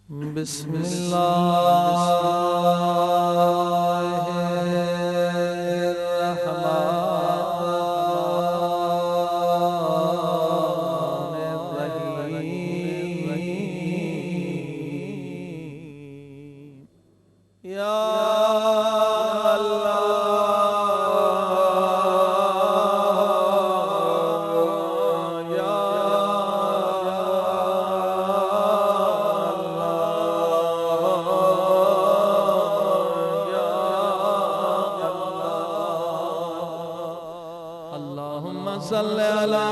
بسم اللہ الرحمن الرحیم یا صلی علی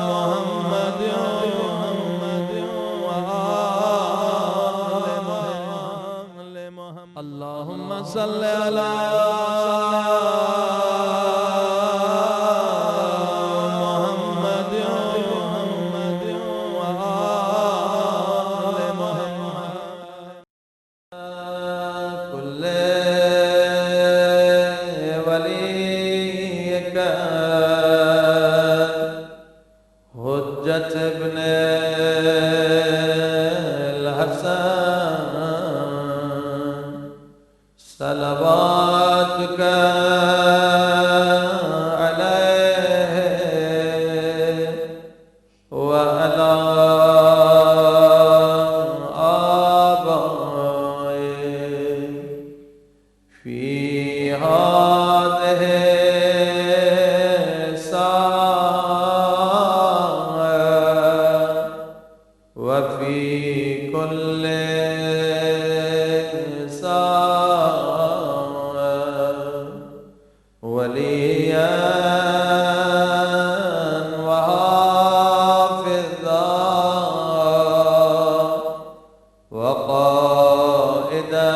محمد وآل محمد اللہم صلی علی محمد وآل محمد کل حجت ابن الحسن صلواتک علیہ وعلی آبائہ فی هذه وفي كل ساعة وليا وحافظا وقائدا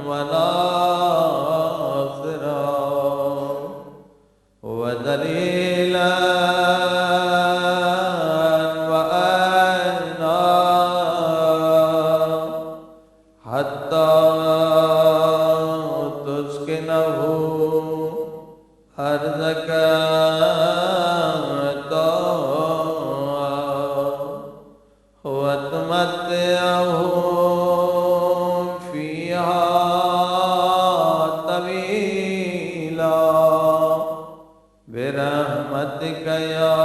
وناصرا ودليلا أرضك وتمتعه فيها طويلا برحمتك يا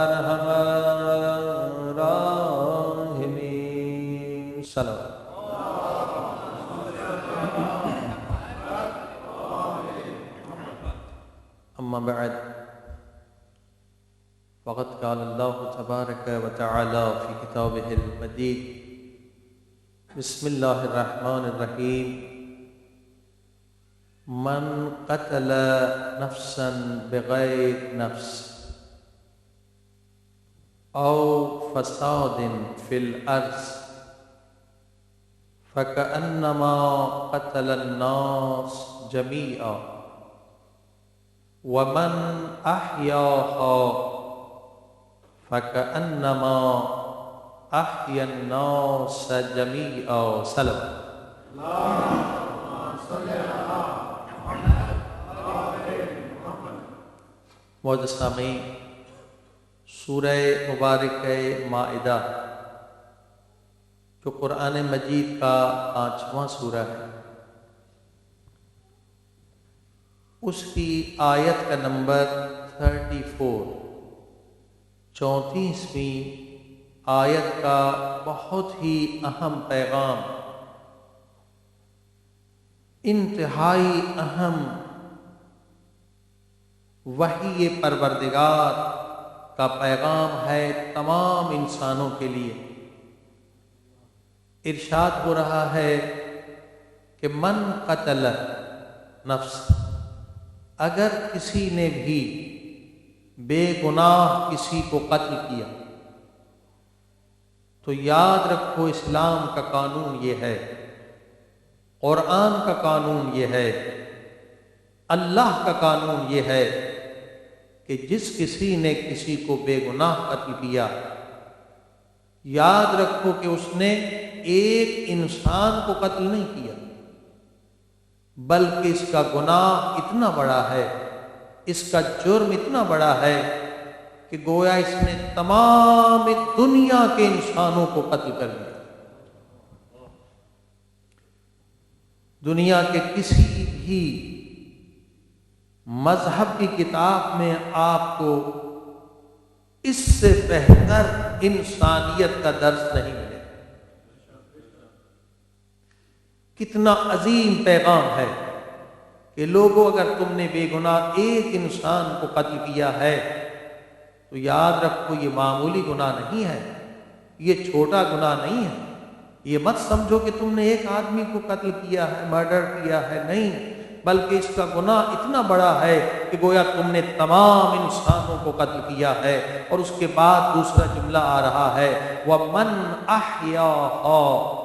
أرحم الراحمين. صلوات. اما بعد فقد قال الله تبارك وتعالى في كتابه المجيد بسم الله الرحمن الرحيم من قتل نفسا بغير نفس أو فساد في الأرض فكأنما قتل الناس جميعا ومن أحياها فكأنما أحيا الناس جميعا. سلام. معزز سامعین، سورہ مبارکہ مائدہ جو قرآن مجید کا 5واں سورہ ہے، اس کی آیت کا نمبر 34 34ویں آیت کا بہت ہی اہم پیغام، انتہائی اہم وحی پروردگار کا پیغام ہے تمام انسانوں کے لیے. ارشاد ہو رہا ہے کہ من قتل نفس، اگر کسی نے بھی بے گناہ کسی کو قتل کیا تو یاد رکھو اسلام کا قانون یہ ہے، قرآن کا قانون یہ ہے، اللہ کا قانون یہ ہے کہ جس کسی نے کسی کو بے گناہ قتل کیا، یاد رکھو کہ اس نے ایک انسان کو قتل نہیں کیا، بلکہ اس کا گناہ اتنا بڑا ہے اس کا جرم اتنا بڑا ہے کہ گویا اس نے تمام دنیا کے انسانوں کو قتل کر دیا۔ دنیا کے کسی بھی مذہب کی کتاب میں آپ کو اس سے بہتر انسانیت کا درس نہیں ملے۔ کتنا عظیم پیغام ہے کہ لوگوں، اگر تم نے بے گناہ ایک انسان کو قتل کیا ہے تو یاد رکھو یہ معمولی گناہ نہیں ہے، یہ چھوٹا گناہ نہیں ہے۔ یہ مت سمجھو کہ تم نے ایک آدمی کو قتل کیا ہے، مرڈر کیا ہے، نہیں، بلکہ اس کا گناہ اتنا بڑا ہے کہ گویا تم نے تمام انسانوں کو قتل کیا ہے۔ اور اس کے بعد دوسرا جملہ آ رہا ہے وَمَنْ أَحْيَاهَا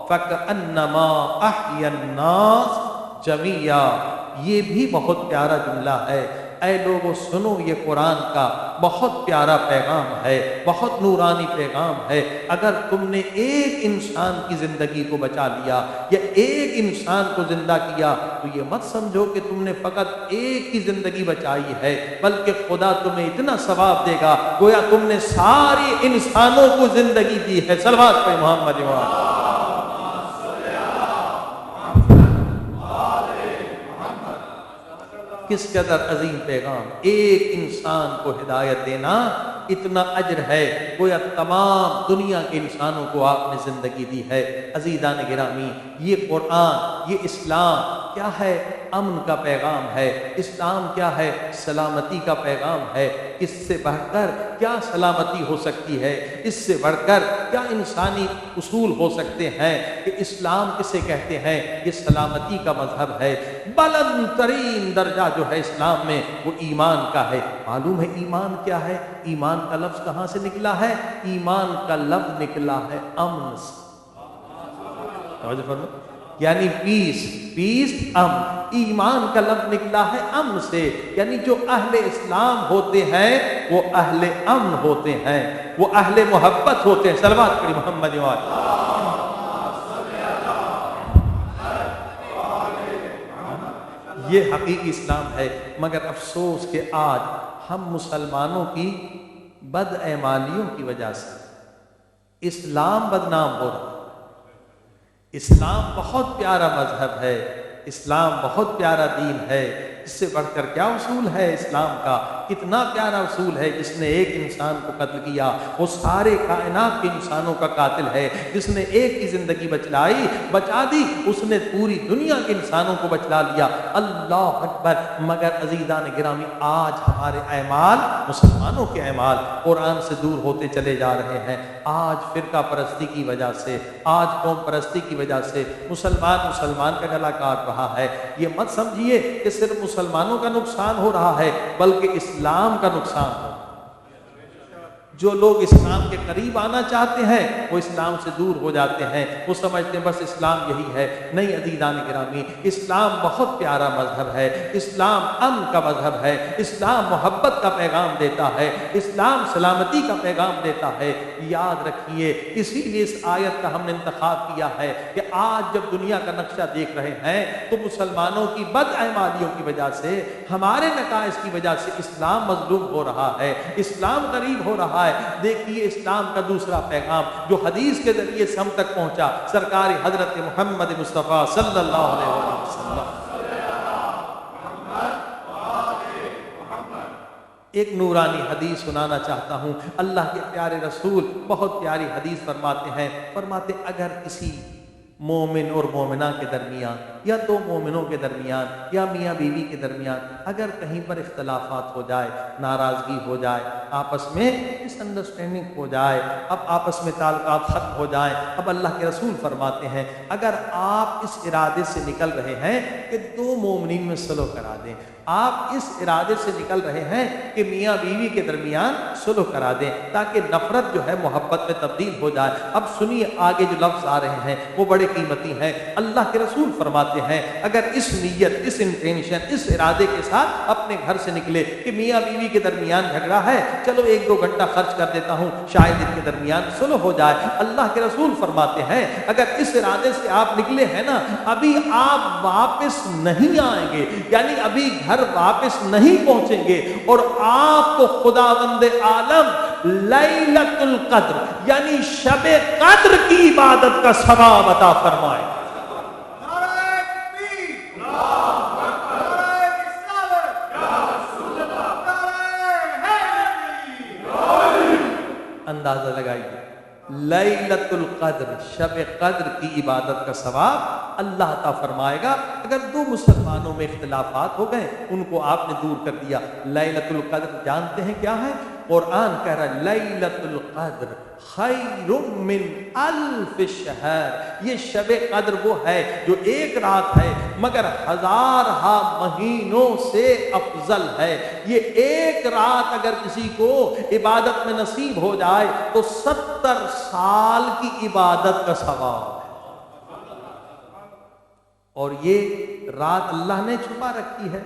فَكَأَنَّمَا أَحْيَا النَّاسَ جَمِيعًا۔ یہ بھی بہت پیارا جملہ ہے۔ اے لوگوں سنو، یہ قرآن کا بہت پیارا پیغام ہے، بہت نورانی پیغام ہے۔ اگر تم نے ایک انسان کی زندگی کو بچا لیا یا ایک انسان کو زندہ کیا تو یہ مت سمجھو کہ تم نے فقط ایک کی زندگی بچائی ہے، بلکہ خدا تمہیں اتنا ثواب دے گا گویا تم نے سارے انسانوں کو زندگی دی ہے۔ صلوات پہ محمد وآلہ۔ کس قدر عظیم پیغام، ایک انسان کو ہدایت دینا اتنا اجر ہے گویا تمام دنیا کے انسانوں کو آپ نے زندگی دی ہے۔ عزیزان گرامی، یہ قرآن، یہ اسلام کیا ہے؟ امن کا پیغام ہے۔ اسلام کیا ہے؟ سلامتی کا پیغام ہے۔ اس سے بڑھ کر کیا سلامتی ہو سکتی ہے؟ اس سے بڑھ کر کیا انسانی اصول ہو سکتے ہیں کہ اسلام کسے کہتے ہیں؟ یہ سلامتی کا مذہب ہے۔ بلند ترین درجہ جو ہے اسلام میں وہ ایمان کا ہے۔ معلوم ہے ایمان کیا ہے؟ ایمان کا لفظ کہاں سے نکلا ہے؟ ایمان کا لفظ نکلا ہے امن سے، یعنی پیس امن۔ ایمان کا لفظ نکلا ہے امن سے، یعنی جو اہل اسلام ہوتے ہیں وہ اہل امن ہوتے ہیں، وہ اہل محبت ہوتے ہیں۔ صلوات پڑھی محمد وآلہ۔ یہ حقیقی اسلام ہے، مگر افسوس کہ آج ہم مسلمانوں کی بد اعمالیوں کی وجہ سے اسلام بدنام ہو رہا ہے۔ اسلام بہت پیارا مذہب ہے، اسلام بہت پیارا دین ہے۔ اس سے بڑھ کر کیا اصول ہے اسلام کا؟ کتنا پیارا اصول ہے۔ جس نے ایک انسان کو قتل کیا وہ سارے کائنات کے انسانوں کا قاتل ہے۔ جس نے ایک کی زندگی بچا دی اس نے پوری دنیا کے انسانوں کو بچا لیا۔ اللہ اکبر۔ مگر عزیزان گرامی، آج ہمارے اعمال، مسلمانوں کے اعمال قرآن سے دور ہوتے چلے جا رہے ہیں۔ آج فرقہ پرستی کی وجہ سے، آج قوم پرستی کی وجہ سے مسلمان کا گلا کاٹ رہا ہے۔ یہ مت سمجھیے کہ صرف مسلمانوں کا نقصان ہو رہا ہے، بلکہ اسلام کا نقصان ہو۔ جو لوگ اسلام کے قریب آنا چاہتے ہیں وہ اسلام سے دور ہو جاتے ہیں، وہ سمجھتے ہیں بس اسلام یہی ہے۔ نہیں عزیزان گرامی، اسلام بہت پیارا مذہب ہے، اسلام امن کا مذہب ہے، اسلام محبت کا پیغام دیتا ہے، اسلام سلامتی کا پیغام دیتا ہے۔ یاد رکھیے، اسی لیے اس آیت کا ہم نے انتخاب کیا ہے کہ آج جب دنیا کا نقشہ دیکھ رہے ہیں تو مسلمانوں کی بد اعمالیوں کی وجہ سے، ہمارے نقائص کی وجہ سے اسلام مظلوم ہو رہا ہے، اسلام غریب ہو رہا ہے۔ دیکھیے اسلام کا دوسرا پیغام جو حدیث کے ذریعے سے ہم تک پہنچا، سرکار حضرت محمد مصطفیٰ صلی اللہ علیہ وسلم۔ ایک نورانی حدیث سنانا چاہتا ہوں۔ اللہ کے پیارے رسول بہت پیاری حدیث فرماتے اگر کسی مومن اور مومنہ کے درمیان یا دو مومنوں کے درمیان یا میاں بیوی کے درمیان اگر کہیں پر اختلافات ہو جائے، ناراضگی ہو جائے، آپس میں مس انڈرسٹینڈنگ ہو جائے، اب آپس میں تعلقات ختم ہو جائیں، اب اللہ کے رسول فرماتے ہیں اگر آپ اس ارادے سے نکل رہے ہیں کہ دو مومنین میں صلح کرا دیں، آپ اس ارادے سے نکل رہے ہیں کہ میاں بیوی کے درمیان صلح کرا دیں تاکہ نفرت جو ہے محبت میں تبدیل ہو جائے، اب سنیے آگے جو لفظ آ رہے ہیں وہ بڑے قیمتی ہیں۔ اللہ کے رسول فرماتے ہیں اگر اس نیت، اس انٹینشن، اس ارادے کے ساتھ اپنے گھر سے نکلے کہ میاں بیوی کے درمیان جھگڑا ہے، چلو 1-2 گھنٹہ خرچ کر دیتا ہوں شاید ان کے درمیان صلح ہو جائے، اللہ کے رسول فرماتے ہیں اگر اس ارادے سے آپ نکلے ہیں نا، ابھی آپ واپس نہیں آئیں گے، یعنی ابھی گھر گھر واپس نہیں پہنچیں گے اور آپ کو خداوند عالم لیلۃ القدر یعنی شب قدر کی عبادت کا ثواب عطا فرمائے. اندازہ لگائیے لیلۃ القدر شب قدر کی عبادت کا ثواب اللہ عطا فرمائے گا. اگر دو مسلمانوں میں اختلافات ہو گئے ان کو آپ نے دور کر دیا. لیلۃ القدر جانتے ہیں کیا ہے؟ قرآن کہہ رہا ہے لیلۃ القدر خیر من الف شہر. یہ شب قدر وہ ہے جو ایک رات ہے مگر ہزارہا مہینوں سے افضل ہے. یہ ایک رات اگر کسی کو عبادت میں نصیب ہو جائے تو 70 سال کی عبادت کا ثواب. اور یہ رات اللہ نے چھپا رکھی ہے.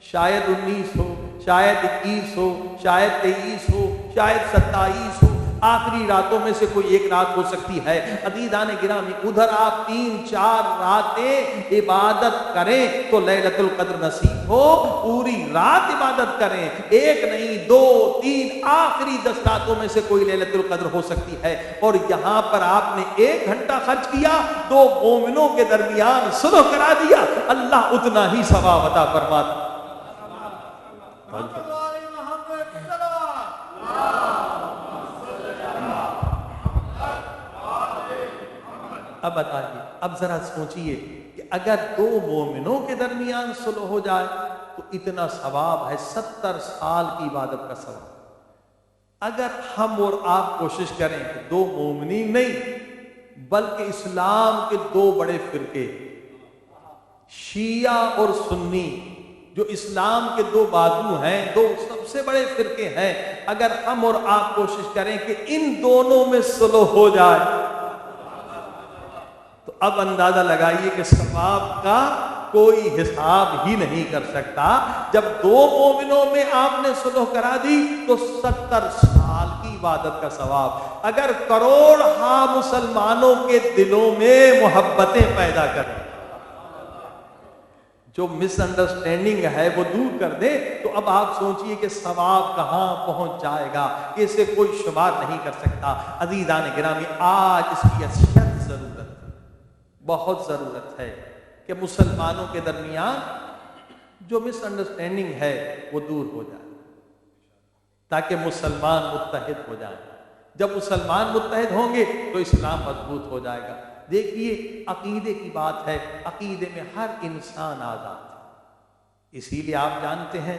شاید 19 ہو، شاید 21 ہو، شاید 23 ہو، شاید 27 ہو. آخری راتوں میں سے کوئی ایک رات ہو سکتی ہے. عزیزان گرامی ادھر آپ 3-4 راتیں عبادت کریں تو لیلۃ القدر نصیب ہو. پوری رات عبادت کریں، ایک نہیں 2 3 آخری 10 راتوں میں سے کوئی لیلۃ القدر ہو سکتی ہے. اور یہاں پر آپ نے 1 گھنٹہ خرچ کیا، 2 مومنوں کے درمیان صلح کرا دیا، اللہ اتنا ہی ثواب عطا فرماتا. اب بتائیے، اب ذرا سوچئے کہ اگر 2 مومنوں کے درمیان صلح ہو جائے تو اتنا ثواب ہے 70 سال کی عبادت کا ثواب. اگر ہم اور آپ کوشش کریں کہ 2 مومنین نہیں بلکہ اسلام کے 2 بڑے فرقے شیعہ اور سنی جو اسلام کے 2 بازو ہیں، 2 سب سے بڑے فرقے ہیں، اگر ہم اور آپ کوشش کریں کہ ان دونوں میں صلح ہو جائے تو اب اندازہ لگائیے کہ ثواب کا کوئی حساب ہی نہیں کر سکتا. جب 2 مومنوں میں آپ نے صلح کرا دی تو 70 سال کی عبادت کا ثواب. اگر کروڑ مسلمانوں کے دلوں میں محبتیں پیدا کریں، جو مس انڈرسٹینڈنگ ہے وہ دور کر دے، تو اب آپ سوچئے کہ ثواب کہاں پہنچ جائے گا. اسے کوئی شمار نہیں کر سکتا. عزیزان گرامی آج اس کی اشد ضرورت، بہت ضرورت ہے کہ مسلمانوں کے درمیان جو مس انڈرسٹینڈنگ ہے وہ دور ہو جائے تاکہ مسلمان متحد ہو جائیں. جب مسلمان متحد ہوں گے تو اسلام مضبوط ہو جائے گا. دیکھیے عقیدے کی بات ہے، عقیدے میں ہر انسان آزاد ہے. اسی لیے آپ جانتے ہیں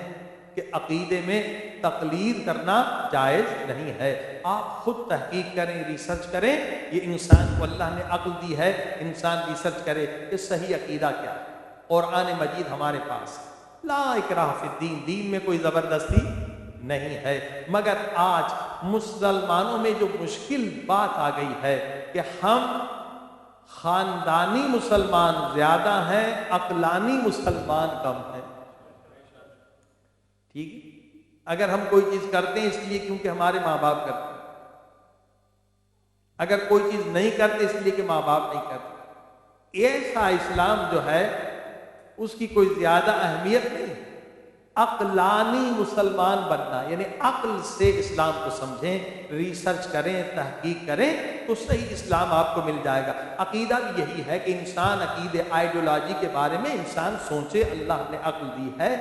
کہ عقیدے میں تقلید کرنا جائز نہیں ہے. آپ خود تحقیق کریں، ریسرچ کریں. یہ انسان کو اللہ نے عقل دی ہے، انسان ریسرچ کرے کہ صحیح عقیدہ کیا ہے. قرآن مجید ہمارے پاس لا اکراہ فی الدین، دین میں کوئی زبردستی نہیں ہے. مگر آج مسلمانوں میں جو مشکل بات آ گئی ہے کہ ہم خاندانی مسلمان زیادہ ہیں، عقلانی مسلمان کم ہیں. ٹھیک ہے، اگر ہم کوئی چیز کرتے ہیں اس لیے کیونکہ ہمارے ماں باپ کرتے ہیں، اگر کوئی چیز نہیں کرتے اس لیے کہ ماں باپ نہیں کرتے. ایسا اسلام جو ہے اس کی کوئی زیادہ اہمیت نہیں. عقلانی مسلمان بننا یعنی عقل سے اسلام کو سمجھیں، ریسرچ کریں، تحقیق کریں تو صحیح اسلام آپ کو مل جائے گا. عقیدہ بھی یہی ہے کہ انسان عقیدے آئیڈیالوجی کے بارے میں انسان سوچے. اللہ نے عقل دی ہے.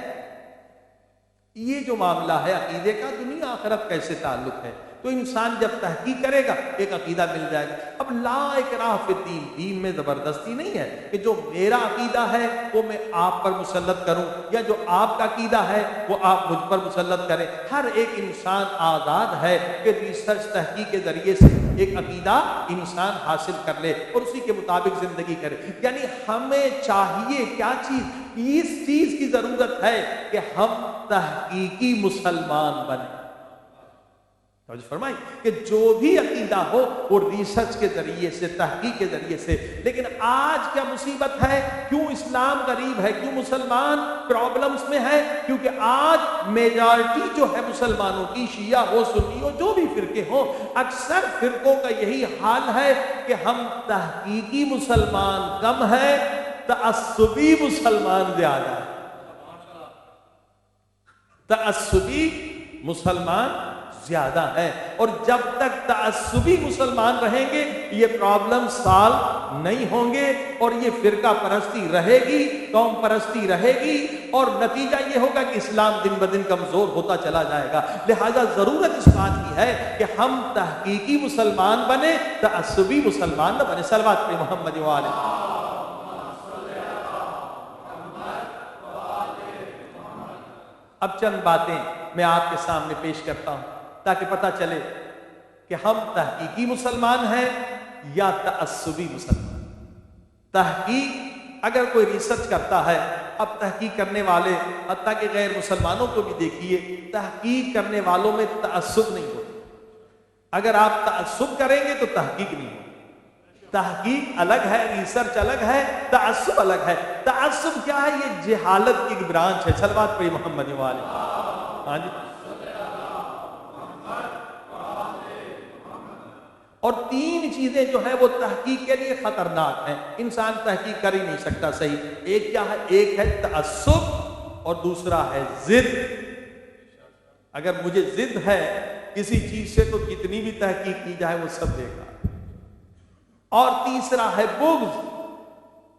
یہ جو معاملہ ہے عقیدے کا، دنیا آخرت کیسے تعلق ہے، تو انسان جب تحقیق کرے گا ایک عقیدہ مل جائے گا. اب لا اکراہ فی الدین، دین میں زبردستی نہیں ہے کہ جو میرا عقیدہ ہے وہ میں آپ پر مسلط کروں یا جو آپ کا عقیدہ ہے وہ آپ مجھ پر مسلط کریں. ہر ایک انسان آزاد ہے کہ ریسرچ تحقیق کے ذریعے سے ایک عقیدہ انسان حاصل کر لے اور اسی کے مطابق زندگی کرے. یعنی ہمیں چاہیے کیا چیز، اس چیز کی ضرورت ہے کہ ہم تحقیقی مسلمان بنیں. فرمائی کہ جو بھی عقیدہ ہو وہ ریسرچ کے ذریعے سے، تحقیق کے ذریعے سے. لیکن آج کیا مصیبت ہے، کیوں اسلام غریب ہے، کیوں مسلمان پرابلمز میں ہے؟ کیونکہ آج میجارٹی جو ہے مسلمانوں کی، شیعہ ہو سنی ہو جو بھی فرقے ہوں، اکثر فرقوں کا یہی حال ہے کہ ہم تحقیقی مسلمان کم ہیں، تعصبی مسلمان زیادہ ہے. تعصبی مسلمان زیادہ ہیں، اور جب تک تعصبی مسلمان رہیں گے یہ پرابلم سالو نہیں ہوں گے، اور یہ فرقہ پرستی رہے گی، قوم پرستی رہے گی، اور نتیجہ یہ ہوگا کہ اسلام دن بدن کمزور ہوتا چلا جائے گا۔ لہذا ضرورت اس بات کی ہے کہ ہم تحقیقی مسلمان بنے، تعصبی مسلمان نہ بنے۔ صلوات پہ محمد و آلہ۔ اب چند باتیں میں آپ کے سامنے پیش کرتا ہوں تاکہ پتہ چلے کہ ہم تحقیقی مسلمان ہیں یا تعصبی مسلمان۔ تحقیق اگر کوئی ریسرچ کرتا ہے، اب تحقیق کرنے والے حتیٰ کہ غیر مسلمانوں کو بھی دیکھیے، تحقیق کرنے والوں میں تعصب نہیں ہوتا۔ اگر آپ تعصب کریں گے تو تحقیق نہیں ہوگی۔ تحقیق الگ ہے، ریسرچ الگ ہے، تعصب الگ ہے۔ تعصب کیا ہے؟ یہ جہالت کی ایک برانچ ہے۔ صلوات پہ محمد والے۔ ہاں جی۔ اور تین چیزیں جو ہیں وہ تحقیق کے لیے خطرناک ہیں، انسان تحقیق کر ہی نہیں سکتا صحیح۔ ایک کیا ہے؟ ایک ہے تعصب، اور دوسرا ہے ضد۔ اگر مجھے ضد ہے کسی چیز سے تو جتنی بھی تحقیق کی جائے وہ سب بیکار۔ اور تیسرا ہے بغض،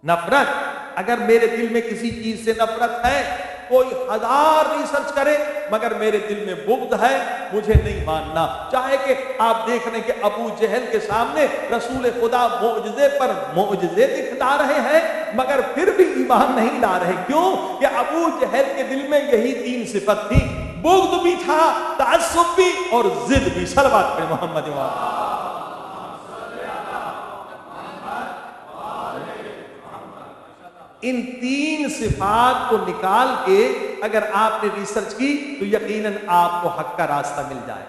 نفرت۔ اگر میرے دل میں کسی چیز سے نفرت ہے، کوئی ہزار ریسرچ کرے مگر میرے دل میں بغض ہے، مجھے نہیں ماننا۔ چاہے کہ آپ دیکھ رہے ہیں کہ ابو جہل کے سامنے رسول خدا معجزے پر معجزے دکھلا رہے ہیں مگر پھر بھی ایمان نہیں لا رہے۔ کیوں؟ کہ ابو جہل کے دل میں یہی تین صفت تھی، بغض بھی تھا، تعصب بھی، اور ضد بھی۔ صلوات پہ محمد وآلہ۔ ان تین صفات کو نکال کے اگر آپ نے ریسرچ کی تو یقیناً آپ کو حق کا راستہ مل جائے۔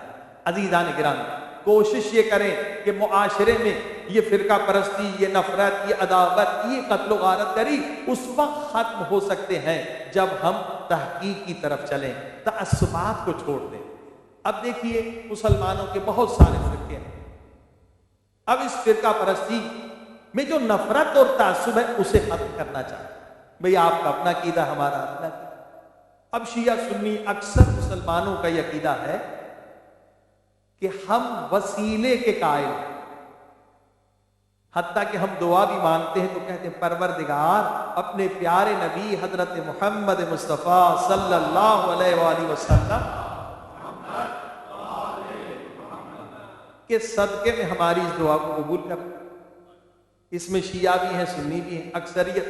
عزیزان گرامی، کوشش یہ کریں کہ معاشرے میں یہ فرقہ پرستی، یہ نفرت، یہ عداوت، یہ قتل و غارت گری اس وقت ختم ہو سکتے ہیں جب ہم تحقیق کی طرف چلیں، تعصبات کو چھوڑ دیں۔ اب دیکھیے مسلمانوں کے بہت سارے فرقے ہیں۔ اب اس فرقہ پرستی میں جو نفرت اور تعصب ہے اسے ختم کرنا چاہتے ہیں۔ بھئی آپ کا اپنا عقیدہ، ہمارا اپنا عقیدہ۔ اب شیعہ سنی اکثر مسلمانوں کا یہ عقیدہ ہے کہ ہم وسیلے کے قائل ہیں، حتیٰ کہ ہم دعا بھی مانگتے ہیں تو کہتے ہیں پروردگار اپنے پیارے نبی حضرت محمد مصطفیٰ صلی اللہ علیہ وآلہ وسلم کے صدقے میں ہماری اس دعا کو قبول کر۔ اس میں شیعہ بھی ہیں، سنی بھی ہیں، اکثریت۔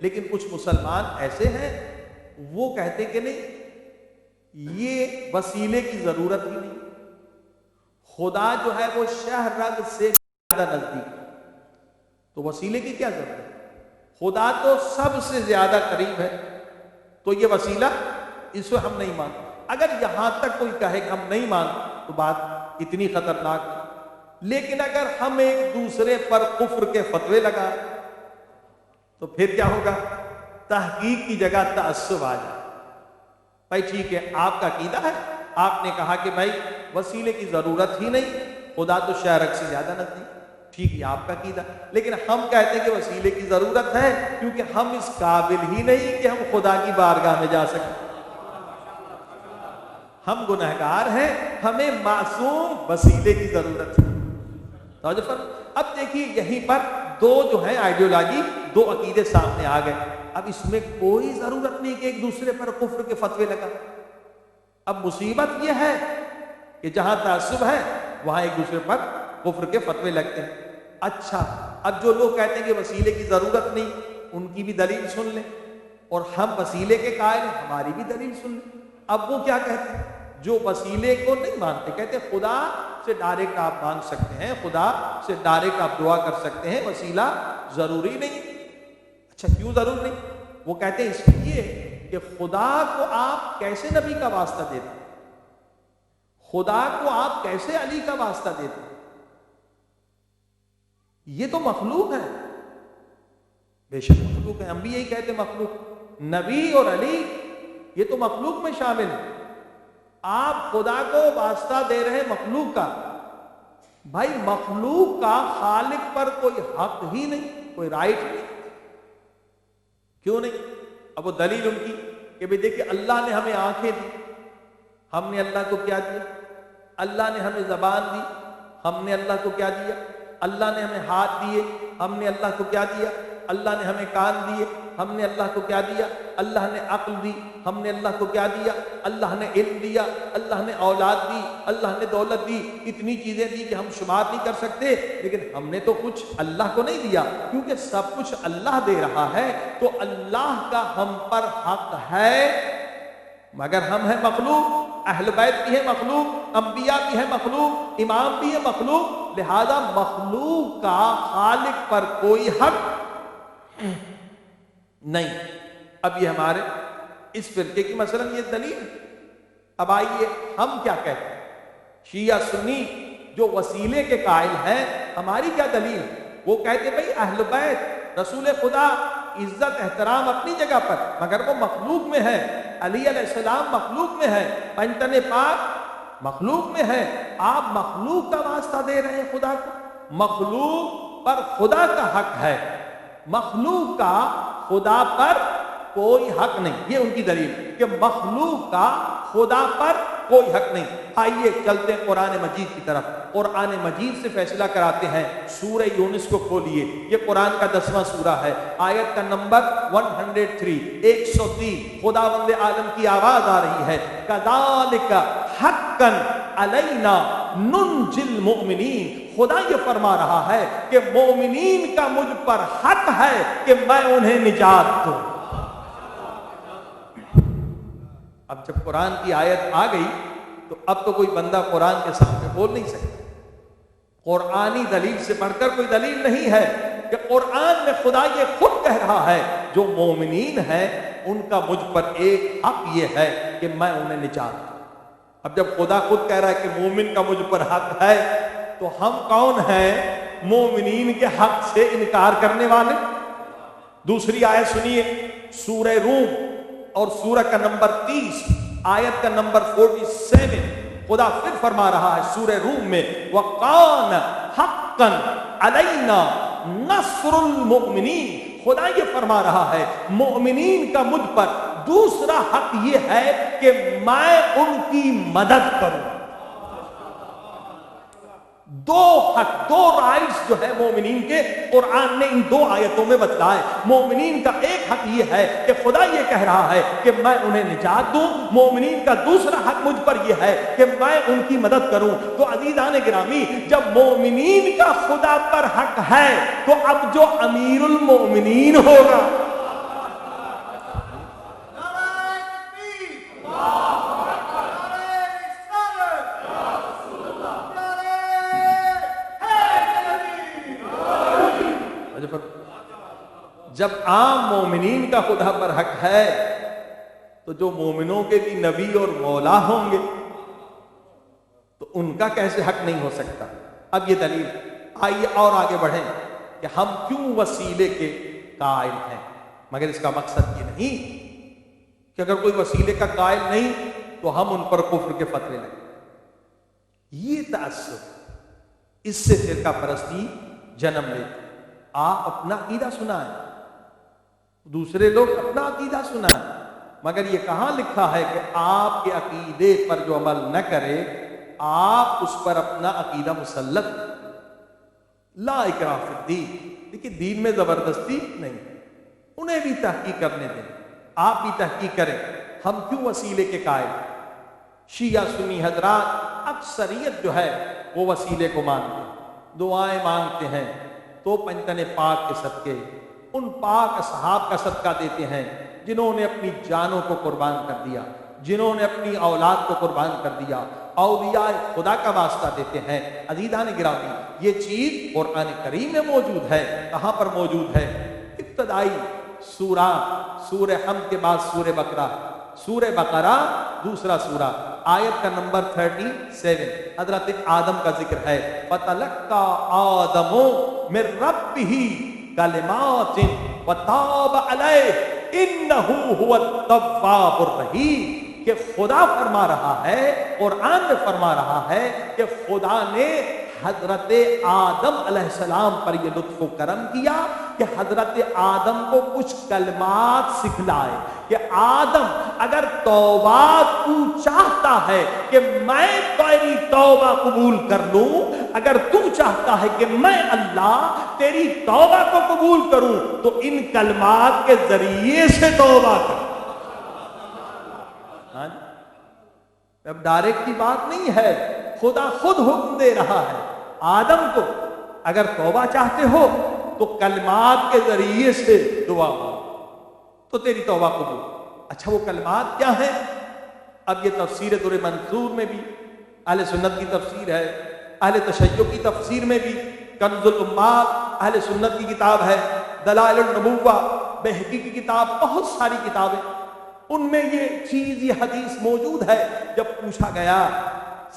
لیکن کچھ مسلمان ایسے ہیں وہ کہتے کہ نہیں، یہ وسیلے کی ضرورت ہی نہیں، خدا جو ہے وہ شہ رگ سے زیادہ نزدیک ہے، تو وسیلے کی کیا ضرورت ہے؟ خدا تو سب سے زیادہ قریب ہے، تو یہ وسیلہ اس کو ہم نہیں مانتے۔ اگر یہاں تک کوئی کہے کہ ہم نہیں مانتے تو بات اتنی خطرناک ہے۔ لیکن اگر ہم ایک دوسرے پر کفر کے فتوے لگائیں تو پھر کیا ہوگا؟ تحقیق کی جگہ تعصب آ جائے۔ بھائی ٹھیک ہے، آپ کا عقیدہ ہے، آپ نے کہا کہ بھائی وسیلے کی ضرورت ہی نہیں، خدا تو شارک سے زیادہ نزدیک، ٹھیک ہے آپ کا عقیدہ، لیکن ہم کہتے ہیں کہ وسیلے کی ضرورت ہے کیونکہ ہم اس قابل ہی نہیں کہ ہم خدا کی بارگاہ میں جا سکیں۔ ہم گنہگار ہیں، ہمیں معصوم وسیلے کی ضرورت ہے۔ اب دیکھیے یہیں پر دو جو ہیں آئیڈیالوجی، دو عقیدے سامنے آ گئے۔ اب اس میں کوئی ضرورت نہیں کہ ایک دوسرے پر کفر کے فتوے لگا۔ اب مصیبت یہ ہے کہ جہاں تعصب ہے وہاں ایک دوسرے پر کفر کے فتوے لگتے ہیں۔ اچھا، اب جو لوگ کہتے ہیں کہ وسیلے کی ضرورت نہیں، ان کی بھی دلیل سن لیں، اور ہم وسیلے کے قائل ہیں، ہماری بھی دلیل سن لیں۔ اب وہ کیا کہتے ہیں؟ جو وسیلے کو نہیں مانتے کہتے ہیں خدا سے ڈائریکٹ آپ مانگ سکتے ہیں، خدا سے ڈائریکٹ آپ دعا کر سکتے ہیں، وسیلہ ضروری نہیں۔ اچھا کیوں ضرور نہیں؟ وہ کہتے ہیں اس لیے کہ خدا کو آپ کیسے نبی کا واسطہ دیتے ہیں، خدا کو آپ کیسے علی کا واسطہ دیتے ہیں، یہ تو مخلوق ہے۔ بے شک مخلوق ہے، ہم بھی یہی کہتے ہیں مخلوق۔ نبی اور علی یہ تو مخلوق میں شامل ہے، آپ خدا کو واسطہ دے رہے ہیں مخلوق کا۔ بھائی مخلوق کا خالق پر کوئی حق ہی نہیں، کوئی رائٹ نہیں۔ کیوں نہیں؟ اب وہ دلیل ان کی کہ بھئی دیکھیں اللہ نے ہمیں آنکھیں دی، ہم نے اللہ کو کیا دیا؟ اللہ نے ہمیں زبان دی، ہم نے اللہ کو کیا دیا؟ اللہ نے ہمیں ہاتھ دیے، ہم نے اللہ کو کیا دیا؟ اللہ نے ہمیں کان دیے، ہم نے اللہ کو کیا دیا؟ اللہ نے عقل دی، ہم نے اللہ کو کیا دیا؟ اللہ نے علم دیا، اللہ نے اولاد دی، اللہ نے دولت دی، اتنی چیزیں دی کہ ہم شمار نہیں کر سکتے، لیکن ہم نے تو کچھ اللہ کو نہیں دیا، کیونکہ سب کچھ اللہ دے رہا ہے، تو اللہ کا ہم پر حق ہے، مگر ہم ہیں مخلوق، اہل بیت بھی ہے مخلوق، انبیاء بھی ہے مخلوق، امام بھی ہے مخلوق، لہذا مخلوق کا خالق پر کوئی حق نہیں۔ اب یہ ہمارے اس فرقے کی مثلا یہ دلیل۔ اب آئیے ہم کیا کہتے ہیں؟ شیعہ سنی جو وسیلے کے قائل ہیں، ہماری کیا دلیل؟ وہ کہتے بھئی اہل بیت رسول خدا عزت احترام اپنی جگہ پر، مگر وہ مخلوق میں ہے، علی علیہ السلام مخلوق میں ہے، پنجتن پاک مخلوق میں ہے، آپ مخلوق کا واسطہ دے رہے ہیں خدا کو، مخلوق پر خدا کا حق ہے، مخلوق کا خدا پر کوئی حق نہیں۔ یہ ان کی دلیل کہ مخلوق کا خدا پر کوئی حق نہیں۔ آئیے چلتے ہیں قرآن مجید کی طرف، قرآن مجید سے فیصلہ کراتے ہیں۔ سورہ یونس کو کھولیے، یہ قرآن کا 10واں سورہ ہے، آیت کا نمبر 103 103۔ خداوند عالم کی آواز آ رہی ہے، کذالک حقا علینا ننجی المؤمنین۔ خدا یہ فرما رہا ہے کہ مومنین کا مجھ پر حق ہے کہ میں انہیں نجات دوں۔ اب جب قرآن کی آیت آ گئی تو اب تو کوئی بندہ قرآن کے سامنے بول نہیں سکتا۔ قرآنی دلیل سے بڑھ کر کوئی دلیل نہیں ہے کہ قرآن میں خدا یہ خود کہہ رہا ہے جو مومنین ہیں ان کا مجھ پر ایک حق یہ ہے کہ میں انہیں نجات دوں۔ اب جب خدا خود کہہ رہا ہے کہ مومن کا مجھ پر حق ہے، تو ہم کون ہیں مومنین کے حق سے انکار کرنے والے؟ دوسری آیت سنیے، سورہ روم اور سورہ کا نمبر 30 آیت کا نمبر 47۔ خدا پھر فرما رہا ہے سورہ روم میں، وَقَانَ حَقًّا عَلَيْنَا نَصْرُ الْمُؤْمِنِينَ۔ خدا یہ فرما رہا ہے مومنین کا مجھ پر دوسرا حق یہ ہے کہ میں ان کی مدد کروں۔ دو حق، دو رائٹس جو ہے مومنین کے، قرآن نے ان دو آیتوں میں بتلائے۔ مومنین کا ایک حق یہ ہے کہ خدا یہ کہہ رہا ہے کہ میں انہیں نجات دوں، مومنین کا دوسرا حق مجھ پر یہ ہے کہ میں ان کی مدد کروں۔ تو عزیزان گرامی، جب مومنین کا خدا پر حق ہے تو اب جو امیر المومنین ہوگا، جب عام مومنین کا خدا پر حق ہے تو جو مومنوں کے بھی نبی اور مولا ہوں گے تو ان کا کیسے حق نہیں ہو سکتا؟ اب یہ دلیل۔ آئیے اور آگے بڑھیں کہ ہم کیوں وسیلے کے قائل ہیں، مگر اس کا مقصد یہ نہیں کہ اگر کوئی وسیلے کا قائل نہیں تو ہم ان پر کفر کے فتوے لیں۔ یہ تعصب، اس سے فرقہ پرستی جنم لیتی۔ آپ اپنا عقیدہ سنائیں، دوسرے لوگ اپنا عقیدہ سنائیں، مگر یہ کہاں لکھا ہے کہ آپ کے عقیدے پر جو عمل نہ کرے آپ اس پر اپنا عقیدہ مسلط؟ لا اکراہ فی الدین۔ دیکھیے دین میں زبردستی نہیں، انہیں بھی تحقیق کرنے دیں، آپ بھی تحقیق کریں۔ ہم کیوں وسیلے کے قائل؟ شیعہ سنی حضرات اکثریت جو ہے وہ وسیلے کو مانتے ہیں، دعائیں مانگتے ہیں تو پنجتن پاک کے صدقے، ان پاک اصحاب کا صدقہ دیتے ہیں جنہوں نے اپنی جانوں کو قربان کر دیا، جنہوں نے اپنی اولاد کو قربان کر دیا، اولیاء خدا کا واسطہ دیتے ہیں۔ عزیزان گرامی، یہ چیز قرآن کریم میں موجود ہے۔ کہاں پر موجود ہے؟ ابتدائی سورہ حمد کے بعد سورہ بقرہ دوسرا سورہ، آیت کا نمبر 37، حضرت آدم کا ذکر ہے۔ فَتَلَقَّى آدَمُ مِن رَّبِّهِ کلمات وتاب علیہ انہ هو التواب الرحیم، کہ خدا فرما رہا ہے، قرآن میں فرما رہا ہے کہ خدا نے حضرت آدم علیہ السلام پر یہ لطف و کرم کیا کہ حضرت آدم کو کچھ کلمات سکھلائے کہ آدم اگر توبہ تو چاہتا ہے کہ میں تیری توبہ قبول کر لوں، اگر تو چاہتا ہے کہ میں اللہ تیری توبہ کو قبول کروں تو ان کلمات کے ذریعے سے توبہ کر۔ اب ڈائریکٹ کی بات نہیں ہے، خدا خود حکم دے رہا ہے آدم کو، اگر توبہ چاہتے ہو تو کلمات کے ذریعے سے دعا مانگو تو تیری توبہ قبول۔ اچھا وہ کلمات کیا ہیں؟ اب یہ تفسیر در منصور میں بھی اہل سنت کی تفسیر ہے، اہل تشیع کی تفسیر میں بھی، کنز الامات اہل سنت کی کتاب ہے، دلائل النبوہ بہقی کی کتاب، بہت ساری کتابیں، ان میں یہ چیز، یہ حدیث موجود ہے۔ جب پوچھا گیا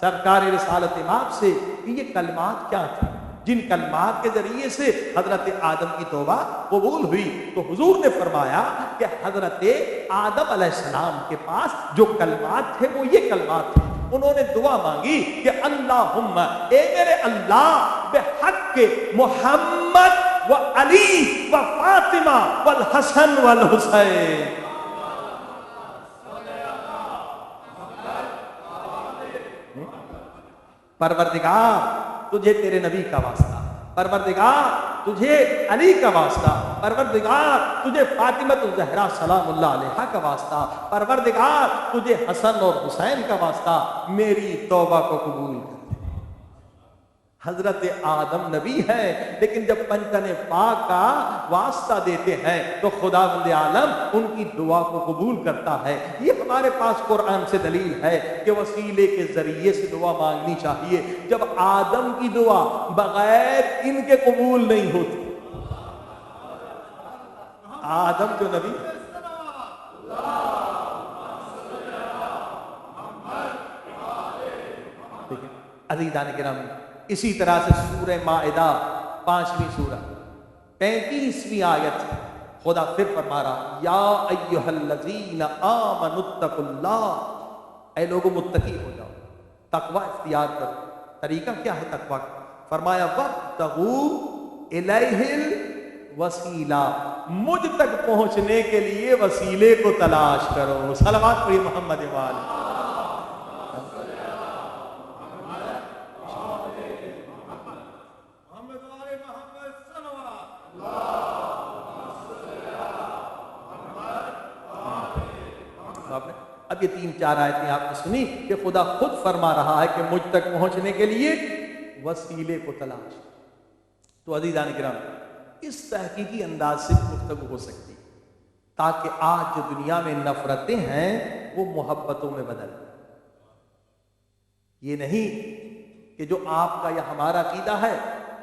سرکار رسالت مآب سے کہ یہ کلمات کیا تھے جن کلمات کے ذریعے سے حضرت آدم کی توبہ قبول ہوئی، تو حضور نے فرمایا کہ حضرت آدم علیہ السلام کے پاس جو کلمات تھے وہ یہ کلمات تھے، انہوں نے دعا مانگی کہ اللہم، اے میرے اللہ، بحق محمد و علی و فاطمہ والحسن والحسین، پروردگار تجھے تیرے نبی کا واسطہ، پروردگار تجھے علی کا واسطہ، پروردگار تجھے فاطمہ الزہرا سلام اللہ علیہا کا واسطہ، پروردگار تجھے حسن اور حسین کا واسطہ، میری توبہ کو قبول کر۔ حضرت آدم نبی ہے لیکن جب پنجتن پاک کا واسطہ دیتے ہیں تو خداوند عالم ان کی دعا کو قبول کرتا ہے۔ یہ ہمارے پاس قرآن سے دلیل ہے کہ وسیلے کے ذریعے سے دعا مانگنی چاہیے۔ جب آدم کی دعا بغیر ان کے قبول نہیں ہوتی، آدم جو نبی عزیزان کرام، اسی طرح سے سورہ مائدہ 5ویں سورہ 35ویں آیت خدا پھر فرما رہا، یا ایھا الذین آمنوا اتقوا اللہ، اے لوگوں متقی ہو جاؤ، تقوی اختیار کرو۔ طریقہ کیا ہے تقوی کا؟ فرمایا وابتغوا الیہ الوسیلہ، مجھ تک پہنچنے کے لیے وسیلے کو تلاش کرو۔ صلوات پڑھیے محمد وآلہ۔ اب یہ 3-4 آیتیں آپ نے سنی کہ خدا خود فرما رہا ہے کہ مجھ تک پہنچنے کے لیے وسیلے کو تلاش۔ تو عزیزان کرام، اس تحقیقی انداز سے گفتگو ہو سکتی تاکہ آج جو دنیا میں نفرتیں ہیں وہ محبتوں میں بدل۔ یہ نہیں کہ جو آپ کا یا ہمارا عقیدہ ہے،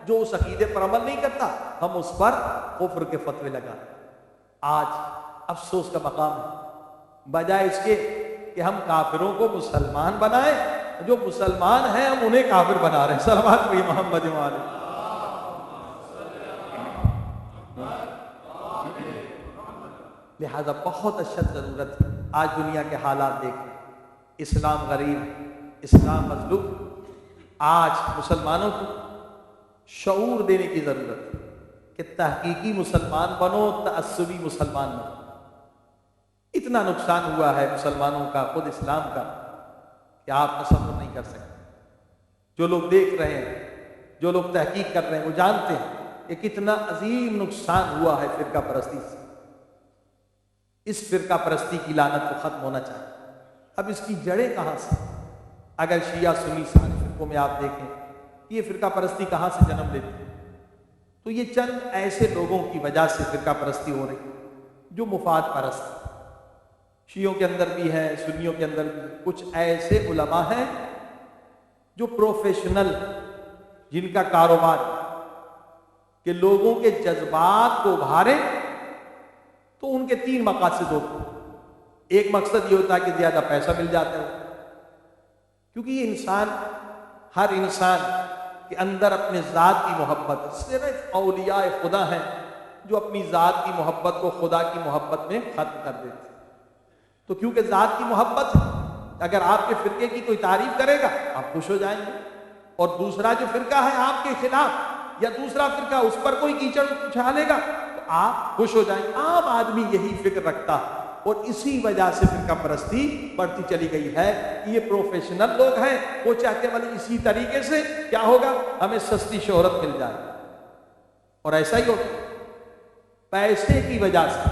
جو اس عقیدے پر عمل نہیں کرتا ہم اس پر کفر کے فتوے لگائیں۔ آج افسوس کا مقام ہے، بجائے اس کے کہ ہم کافروں کو مسلمان بنائیں، جو مسلمان ہیں ہم انہیں کافر بنا رہے ہیں۔ صلوات پڑھیے محمد وآلہ۔ لہذا بہت اشد ضرورت ہے، آج دنیا کے حالات دیکھیں، اسلام غریب، اسلام مظلوم۔ آج مسلمانوں کو شعور دینے کی ضرورت ہے کہ تحقیقی مسلمان بنو، تعصبی مسلمان بنو۔ اتنا نقصان ہوا ہے مسلمانوں کا، خود اسلام کا، کہ آپ تصور نہیں کر سکتے۔ جو لوگ دیکھ رہے ہیں، جو لوگ تحقیق کر رہے ہیں، وہ جانتے ہیں کہ کتنا عظیم نقصان ہوا ہے فرقہ پرستی سے۔ اس فرقہ پرستی کی لعنت کو ختم ہونا چاہیے۔ اب اس کی جڑیں کہاں سے؟ اگر شیعہ سنی سارے فرقوں میں آپ دیکھیں یہ فرقہ پرستی کہاں سے جنم لیتی ہے، تو یہ چند ایسے لوگوں کی وجہ سے فرقہ پرستی ہو رہی جو مفاد پرست ہیں۔ شیعوں کے اندر بھی ہے، سنیوں کے اندر بھی کچھ ایسے علماء ہیں جو پروفیشنل، جن کا کاروبار کہ لوگوں کے جذبات کو ابھاریں، تو ان کے 3 مقاصد ہوتے ہیں۔ ایک مقصد یہ ہوتا ہے کہ زیادہ پیسہ مل جاتا ہے، کیونکہ یہ انسان، ہر انسان کے اندر اپنے ذات کی محبت، صرف اولیاء خدا ہیں جو اپنی ذات کی محبت کو خدا کی محبت میں ختم کر دیتے ہیں۔ تو کیونکہ ذات کی محبت، اگر آپ کے فرقے کی کوئی تعریف کرے گا آپ خوش ہو جائیں گے، اور دوسرا جو فرقہ ہے آپ کے خلاف یا دوسرا فرقہ اس پر کوئی کیچڑ اچھالے گا تو آپ خوش ہو جائیں. عام آدمی یہی فکر رکھتا اور اسی وجہ سے فرقہ پرستی بڑھتی چلی گئی ہے. یہ پروفیشنل لوگ ہیں, وہ چاہتے ہیں بھلے اسی طریقے سے کیا ہوگا, ہمیں سستی شہرت مل جائے. اور ایسا ہی ہوتا پیسے کی وجہ سے.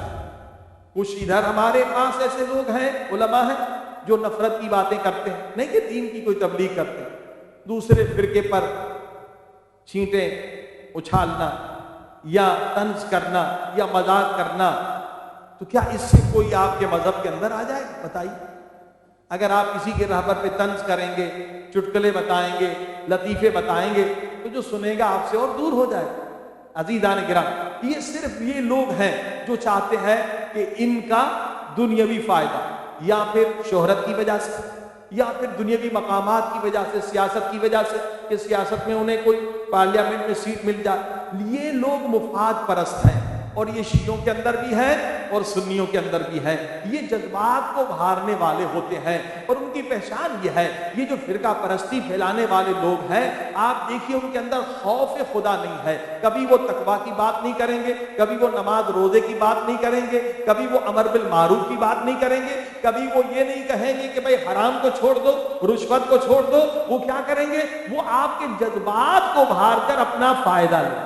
کچھ ادھر ہمارے پاس ایسے لوگ ہیں, علماء ہیں, جو نفرت کی باتیں کرتے ہیں, نہیں کہ دین کی کوئی تبلیغ کرتے ہیں, دوسرے فرقے پر چھینٹیں اچھالنا یا طنز کرنا یا مذاق کرنا, تو کیا اس سے کوئی آپ کے مذہب کے اندر آ جائے؟ بتائیے. اگر آپ کسی کے رہبر پہ طنز کریں گے, چٹکلے بتائیں گے, لطیفے بتائیں گے, تو جو سنے گا آپ سے اور دور ہو جائے. عزیزان گرام, یہ صرف یہ لوگ ہیں جو چاہتے ہیں کہ ان کا دنیاوی فائدہ یا پھر شہرت کی وجہ سے یا پھر دنیاوی مقامات کی وجہ سے, سیاست کی وجہ سے, کہ سیاست میں انہیں کوئی پارلیمنٹ میں سیٹ مل جائے. یہ لوگ مفاد پرست ہیں, اور یہ شیعوں کے اندر بھی ہے اور سنیوں کے اندر بھی ہے. یہ جذبات کو بھارنے والے ہوتے ہیں اور ان کی پہچان یہ ہے. یہ جو فرقہ پرستی پھیلانے والے لوگ ہیں, آپ دیکھیے ان کے اندر خوف خدا نہیں ہے. کبھی وہ تقویٰ کی بات نہیں کریں گے, کبھی وہ نماز روزے کی بات نہیں کریں گے, کبھی وہ امر بالمعروف کی بات نہیں کریں گے, کبھی وہ یہ نہیں کہیں گے کہ بھائی حرام کو چھوڑ دو, رشوت کو چھوڑ دو. وہ کیا کریں گے؟ وہ آپ کے جذبات کو بھار کر اپنا فائدہ لیں.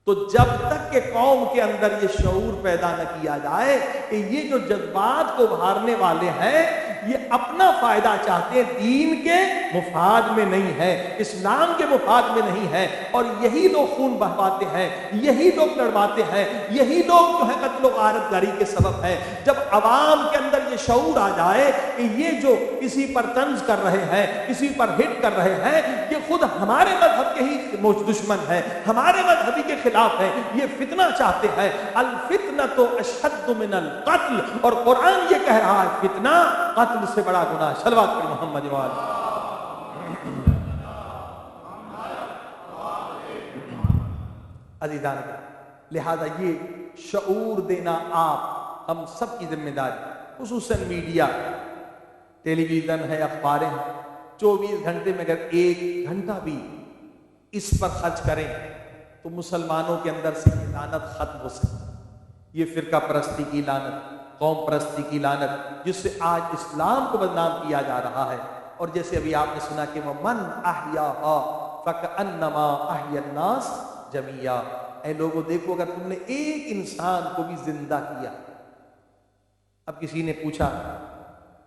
تو جب تک کہ قوم کے اندر یہ شعور پیدا نہ کیا جائے کہ یہ جو جذبات کو بھارنے والے ہیں یہ اپنا فائدہ چاہتے ہیں, دین کے مفاد میں نہیں ہے, اسلام کے مفاد میں نہیں ہے, اور یہی لوگ خون بہواتے ہیں, یہی لوگ لڑواتے ہیں, یہی لوگ جو ہے قتل و غارت گری کے سبب ہیں. جب عوام کے اندر یہ شعور آ جائے کہ یہ جو کسی پر طنز کر رہے ہیں, کسی پر ہٹ کر رہے ہیں, یہ خود ہمارے مذہب کے ہی دشمن ہیں, ہمارے مذہبی کے خلاف ہیں, یہ فتنہ چاہتے ہیں. الفتنۃ اشد من القتل, اور قرآن یہ کہہ رہا ہے فتنہ قتل سے بڑا گناہ. صلوات پر محمد وآلہ. عزیزان, لہذا یہ شعور دینا آپ ہم سب کی ذمہ داری, خصوصاً میڈیا, ٹیلی ویژن ہے, اخباریں ہیں. 24 گھنٹے میں اگر 1 گھنٹہ بھی اس پر خرچ کریں تو مسلمانوں کے اندر سے یہ لعنت ختم ہو سکتی. یہ فرقہ پرستی کی لعنت, قوم پرستی کی لعنت, جس سے آج اسلام کو بدنام کیا جا رہا ہے. اور جیسے ابھی آپ نے سنا کہ وَمَنْ أَحْيَاهَا فَكَأَنَّمَا أَحْيَا النَّاسَ جَمِيعًا. اے لوگوں دیکھو, اگر تم نے ایک انسان کو بھی زندہ کیا. اب کسی نے پوچھا,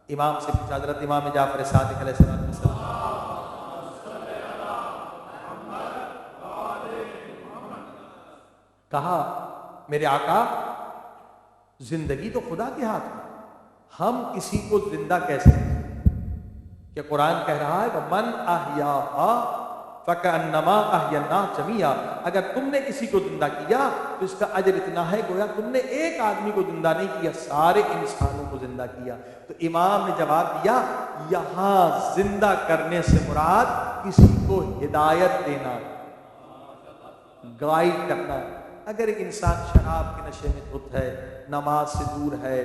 امام سے پوچھا, حضرت امام جعفر صادق علیہ السلام, کہا میرے آقا زندگی تو خدا کے ہاتھ میں, ہم کسی کو زندہ کیسے ہیں؟ کہ قرآن کہہ رہا ہے وَمَنْ أَحْيَاهَا فَكَأَنَّمَا أَحْيَا النَّاسَ جَمِيعًا. اگر تم نے کسی کو زندہ کیا تو اس کا اجر اتنا ہے گویا تم نے ایک آدمی کو زندہ نہیں کیا, سارے انسانوں کو زندہ کیا. تو امام نے جواب دیا, یہاں زندہ کرنے سے مراد کسی کو ہدایت دینا, گائیڈ کرنا. اگر ایک انسان شراب کے نشے میں دھت ہے, نماز سے دور ہے,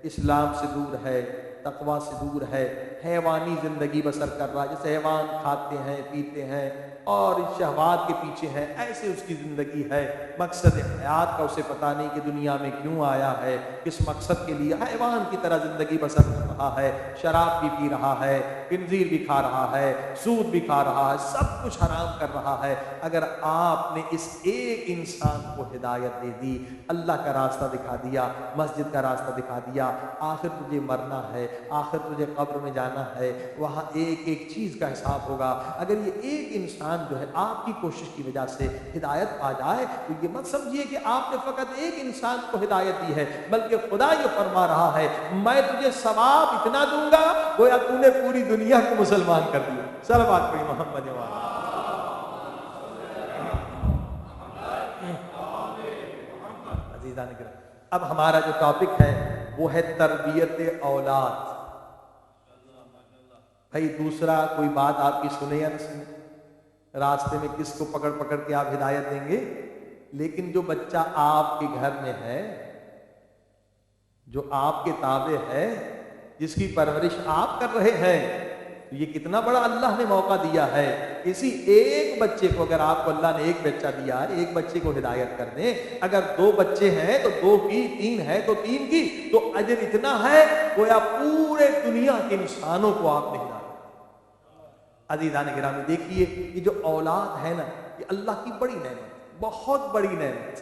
اسلام سے دور ہے, تقویٰ سے دور ہے, حیوانی زندگی بسر کر رہا ہے, جیسے حیوان کھاتے ہیں, پیتے ہیں اور شہوات کے پیچھے ہیں, ایسے اس کی زندگی ہے. مقصد حیات کا اسے پتہ نہیں کہ دنیا میں کیوں آیا ہے, کس مقصد کے لیے. حیوان کی طرح زندگی بسر کر رہا ہے, شراب بھی پی رہا ہے, خنزیر بھی کھا رہا ہے, سود بھی کھا رہا ہے, سب کچھ حرام کر رہا ہے. اگر آپ نے اس ایک انسان کو ہدایت دے دی, اللہ کا راستہ دکھا دیا, مسجد کا راستہ دکھا دیا, آخر تجھے مرنا ہے, آخر تجھے قبر میں جانا ہے, وہاں ایک ایک چیز کا حساب ہوگا. اگر یہ ایک انسان جو ہے آپ کی کوشش کی وجہ سے ہدایت پا جائے تو یہ مت سمجھیے کہ آپ نے فقط ایک انسان کو ہدایت دی ہے, بلکہ خدا یہ فرما رہا ہے میں تجھے ثواب اتنا دوں گا گویا تو نے پوری دنیا کو مسلمان کر دیا. صلوات پڑھی محمد وآلہ. عزیزان کرام, اب ہمارا جو ٹاپک ہے وہ ہے تربیت اولاد. بھائی دوسرا کوئی بات آپ کی سنے یا نہ سنے, راستے میں کس کو پکڑ پکڑ کے آپ ہدایت دیں گے, لیکن جو بچہ آپ کے گھر میں ہے, جو آپ کے تابع ہے, جس کی پرورش آپ کر رہے ہیں, تو یہ کتنا بڑا اللہ نے موقع دیا ہے. اسی ایک بچے کو اگر آپ کو اللہ نے ایک بچہ دیا ہے، ایک بچے کو ہدایت کر دیں، اگر 2 بچے ہیں تو 2 کی، 3 ہے تو 3 کی، تو اجر اتنا ہے گویا پورے دنیا کے انسانوں کو آپ نے ہدایت. عزیزان گرامی دیکھیے یہ جو اولاد ہے نا، یہ اللہ کی بڑی نعمت، بہت بڑی نعمت.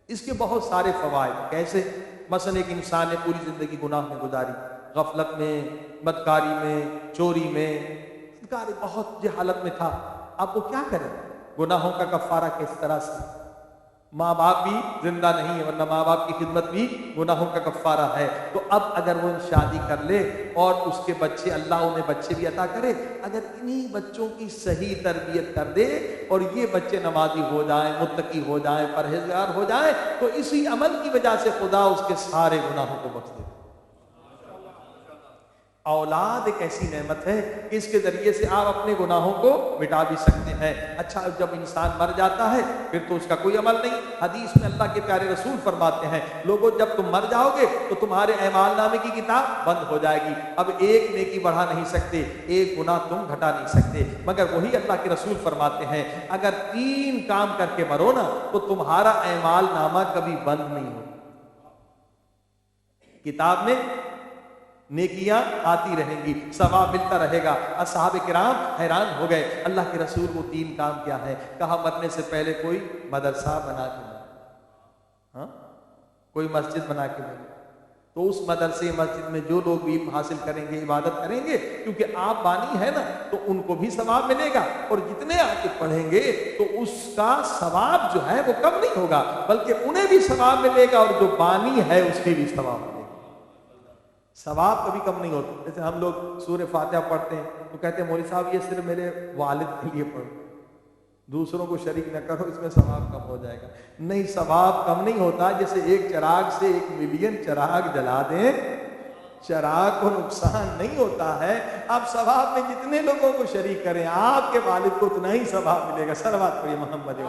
اس کے بہت سارے فوائد. کیسے؟ مثلا ایک انسان نے پوری زندگی گناہ میں گزاری، غفلت میں، بدکاری میں، چوری میں، بہت جہالت میں تھا. اب وہ کیا کرے؟ گناہوں کا کفارہ کس طرح سے؟ ماں باپ بھی زندہ نہیں ہے، ورنہ ماں باپ کی خدمت بھی گناہوں کا کفارہ ہے. تو اب اگر وہ شادی کر لے اور اس کے بچے، اللہ انہیں بچے بھی عطا کرے، اگر انہی بچوں کی صحیح تربیت کر دے اور یہ بچے نمازی ہو جائیں، متقی ہو جائیں، پرہیزگار ہو جائیں، تو اسی عمل کی وجہ سے خدا اس کے سارے گناہوں کو بخش دے. اولاد ایک ایسی نعمت ہے کہ اس کے ذریعے سے آپ اپنے گناہوں کو مٹا بھی سکتے ہیں. اچھا، جب انسان مر جاتا ہے پھر تو اس کا کوئی عمل نہیں. حدیث میں اللہ کے پیارے رسول فرماتے ہیں، لوگوں جب تم مر جاؤ گے تو تمہارے اعمال نامے کی کتاب بند ہو جائے گی. اب ایک نیکی بڑھا نہیں سکتے، ایک گناہ تم گھٹا نہیں سکتے، مگر وہی اللہ کے رسول فرماتے ہیں اگر 3 کام کر کے مرو نا تو تمہارا اعمال نامہ کبھی بند نہیں ہو. کتاب میں نیکیاں آتی رہیں گی، ثواب ملتا رہے گا. اصحاب کرام حیران ہو گئے، اللہ کے رسول وہ 3 کام کیا ہے؟ کہا مرنے سے پہلے کوئی مدرسہ بنا کے مرے، کوئی مسجد بنا کے مرے، تو اس مدرسے مسجد میں جو لوگ علم حاصل کریں گے، عبادت کریں گے، کیونکہ آپ بانی ہے نا، تو ان کو بھی ثواب ملے گا، اور جتنے آ کے پڑھیں گے تو اس کا ثواب جو ہے وہ کم نہیں ہوگا، بلکہ انہیں بھی ثواب ملے گا، اور جو بانی ہے اس کے بھی ثواب ملے گا. ثواب کبھی کم نہیں ہوتا. جیسے ہم لوگ سورہ فاتحہ پڑھتے ہیں تو کہتے ہیں مولوی صاحب یہ صرف میرے والد کے لیے پڑھو، دوسروں کو شریک نہ کرو، اس میں ثواب کم ہو جائے گا. نہیں، ثواب کم نہیں ہوتا. جیسے ایک چراغ سے 1 ملین چراغ جلا دیں، چراغ کو نقصان نہیں ہوتا ہے. آپ ثواب میں جتنے لوگوں کو شریک کریں، آپ کے والد کو اتنا ہی ثواب ملے گا. صلوات پڑھیے محمد.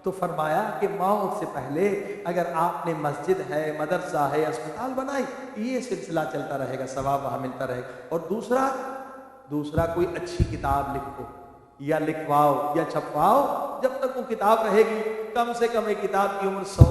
تو فرمایا کہ موت سے پہلے اگر آپ نے مسجد ہے، مدرسہ ہے، اسپتال بنائی، یہ سلسلہ چلتا رہے گا، ثواب وہاں ملتا رہے گا. اور دوسرا کوئی اچھی کتاب لکھو یا لکھواؤ یا چھپواؤ، جب تک وہ کتاب رہے گی، کم سے کم ایک کتاب کی عمر 100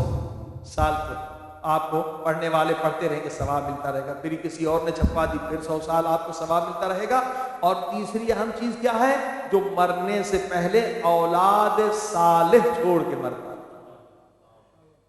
سال تک آپ کو پڑھنے والے پڑھتے رہیں گے، ثواب ملتا رہے گا. پھر کسی اور نے چھپوا دی، پھر 100 سال آپ کو ثواب ملتا رہے گا. اور تیسری اہم چیز کیا ہے؟ جو مرنے سے پہلے اولاد صالح چھوڑ کے مرتا ہے.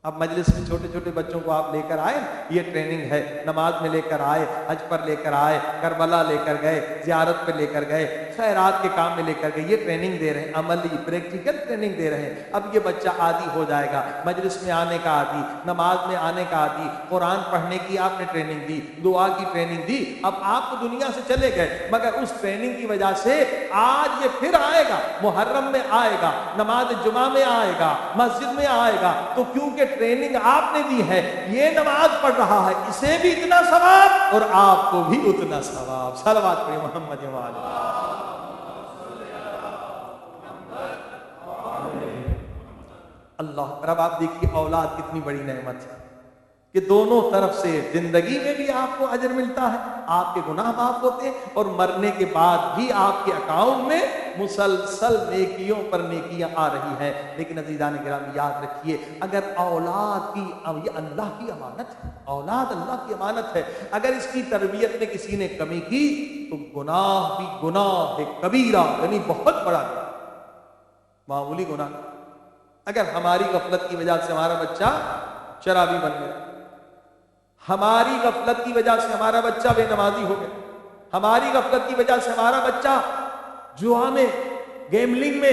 اب مجلس میں چھوٹے چھوٹے بچوں کو آپ لے کر آئے، یہ ٹریننگ ہے. نماز میں لے کر آئے، حج پر لے کر آئے، کربلا لے کر گئے، زیارت پہ لے کر گئے، خیرات کے کام میں لے کر گئے. یہ ٹریننگ دے رہے ہیں، عملی پریکٹیکل ٹریننگ دے رہے ہیں. اب یہ بچہ عادی ہو جائے گا، مجلس میں آنے کا عادی، نماز میں آنے کا عادی، قرآن پڑھنے کی آپ نے ٹریننگ دی، دعا کی ٹریننگ دی. اب آپ تو دنیا سے چلے گئے، مگر اس ٹریننگ کی وجہ سے آج یہ پھر آئے گا، محرم میں آئے گا، نماز جمعہ میں آئے گا، مسجد میں آئے گا. تو کیونکہ ٹریننگ آپ نے دی ہے، یہ نماز پڑھ رہا ہے، اسے بھی اتنا ثواب اور آپ کو بھی اتنا ثواب. صلوات پڑھیں محمد وعلى اللہ. رب آپ دیکھیے اولاد کتنی بڑی نعمت ہے کہ دونوں طرف سے زندگی میں بھی آپ کو اجر ملتا ہے، آپ کے گناہ معاف ہوتے ہیں، اور مرنے کے بعد بھی آپ کے اکاؤنٹ میں مسلسل نیکیوں پر نیکیاں آ رہی ہیں. لیکن عزیزان گرامی یاد رکھیے، اگر اولاد کی، یہ اللہ کی امانت ہے، اولاد اللہ کی امانت ہے، اگر اس کی تربیت میں کسی نے کمی کی تو گناہ بھی گناہ ہے کبیرہ، یعنی بہت بڑا گناہ، معمولی گناہ. اگر ہماری غفلت کی وجہ سے ہمارا بچہ شرابی بن گیا، ہماری غفلت کی وجہ سے ہمارا بچہ بے نمازی ہو گیا، ہماری غفلت کی وجہ سے ہمارا بچہ جوا میں، گیملنگ میں،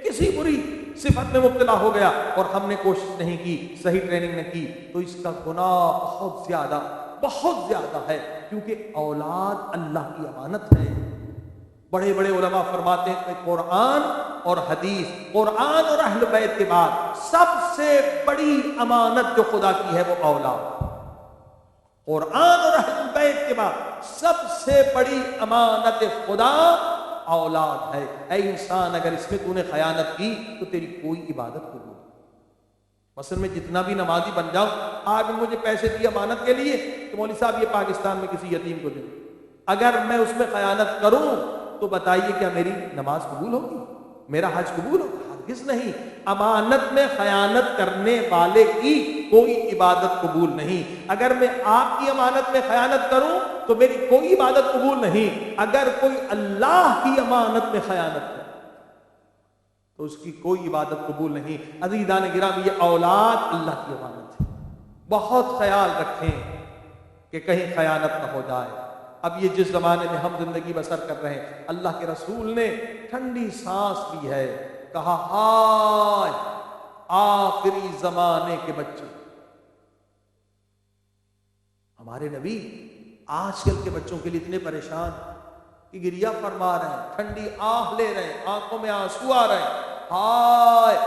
کسی بری صفت میں مبتلا ہو گیا، اور ہم نے کوشش نہیں کی، صحیح ٹریننگ نہ کی، تو اس کا گناہ بہت زیادہ ہے. کیونکہ اولاد اللہ کی امانت ہے. بڑے بڑے علماء فرماتے ہیں کہ قرآن اور حدیث، قرآن اور اہل بیت کے بعد سب سے بڑی امانت جو خدا کی ہے وہ اولاد. قرآن اور اہل بیت کے بعد سب سے بڑی امانت خدا اولاد ہے. اے انسان، اگر اس میں تو نے خیانت کی تو تیری کوئی عبادت قبول نہیں. مثلا میں جتنا بھی نمازی بن جاؤں، آج مجھے پیسے دیے امانت کے لیے کہ مولوی صاحب یہ پاکستان میں کسی یتیم کو دیں، اگر میں اس میں خیانت کروں تو بتائیے کیا میری نماز قبول ہوگی؟ میرا حج قبول ہوگا؟ ہرگز نہیں۔ امانت میں خیانت کرنے والے کی کوئی عبادت قبول نہیں۔ اگر میں آپ کی امانت میں خیانت کروں تو میری کوئی عبادت قبول نہیں۔ اگر کوئی اللہ کی امانت میں خیانت کرے تو اس کی کوئی عبادت قبول نہیں۔ عزیزان گرامی، یہ اولاد اللہ کی امانت ہے، بہت خیال رکھیں کہ کہیں خیانت نہ ہو جائے۔ اب یہ جس زمانے میں ہم زندگی بسر کر رہے ہیں، اللہ کے رسول نے ٹھنڈی سانس لی ہے، کہا ہائے آخری زمانے کے بچے۔ ہمارے نبی آج کل کے بچوں کے لیے اتنے پریشان کہ گریہ فرما رہے ہیں، ٹھنڈی آہ لے رہے ہیں، آنکھوں میں آنسو آ رہے ہیں، ہائے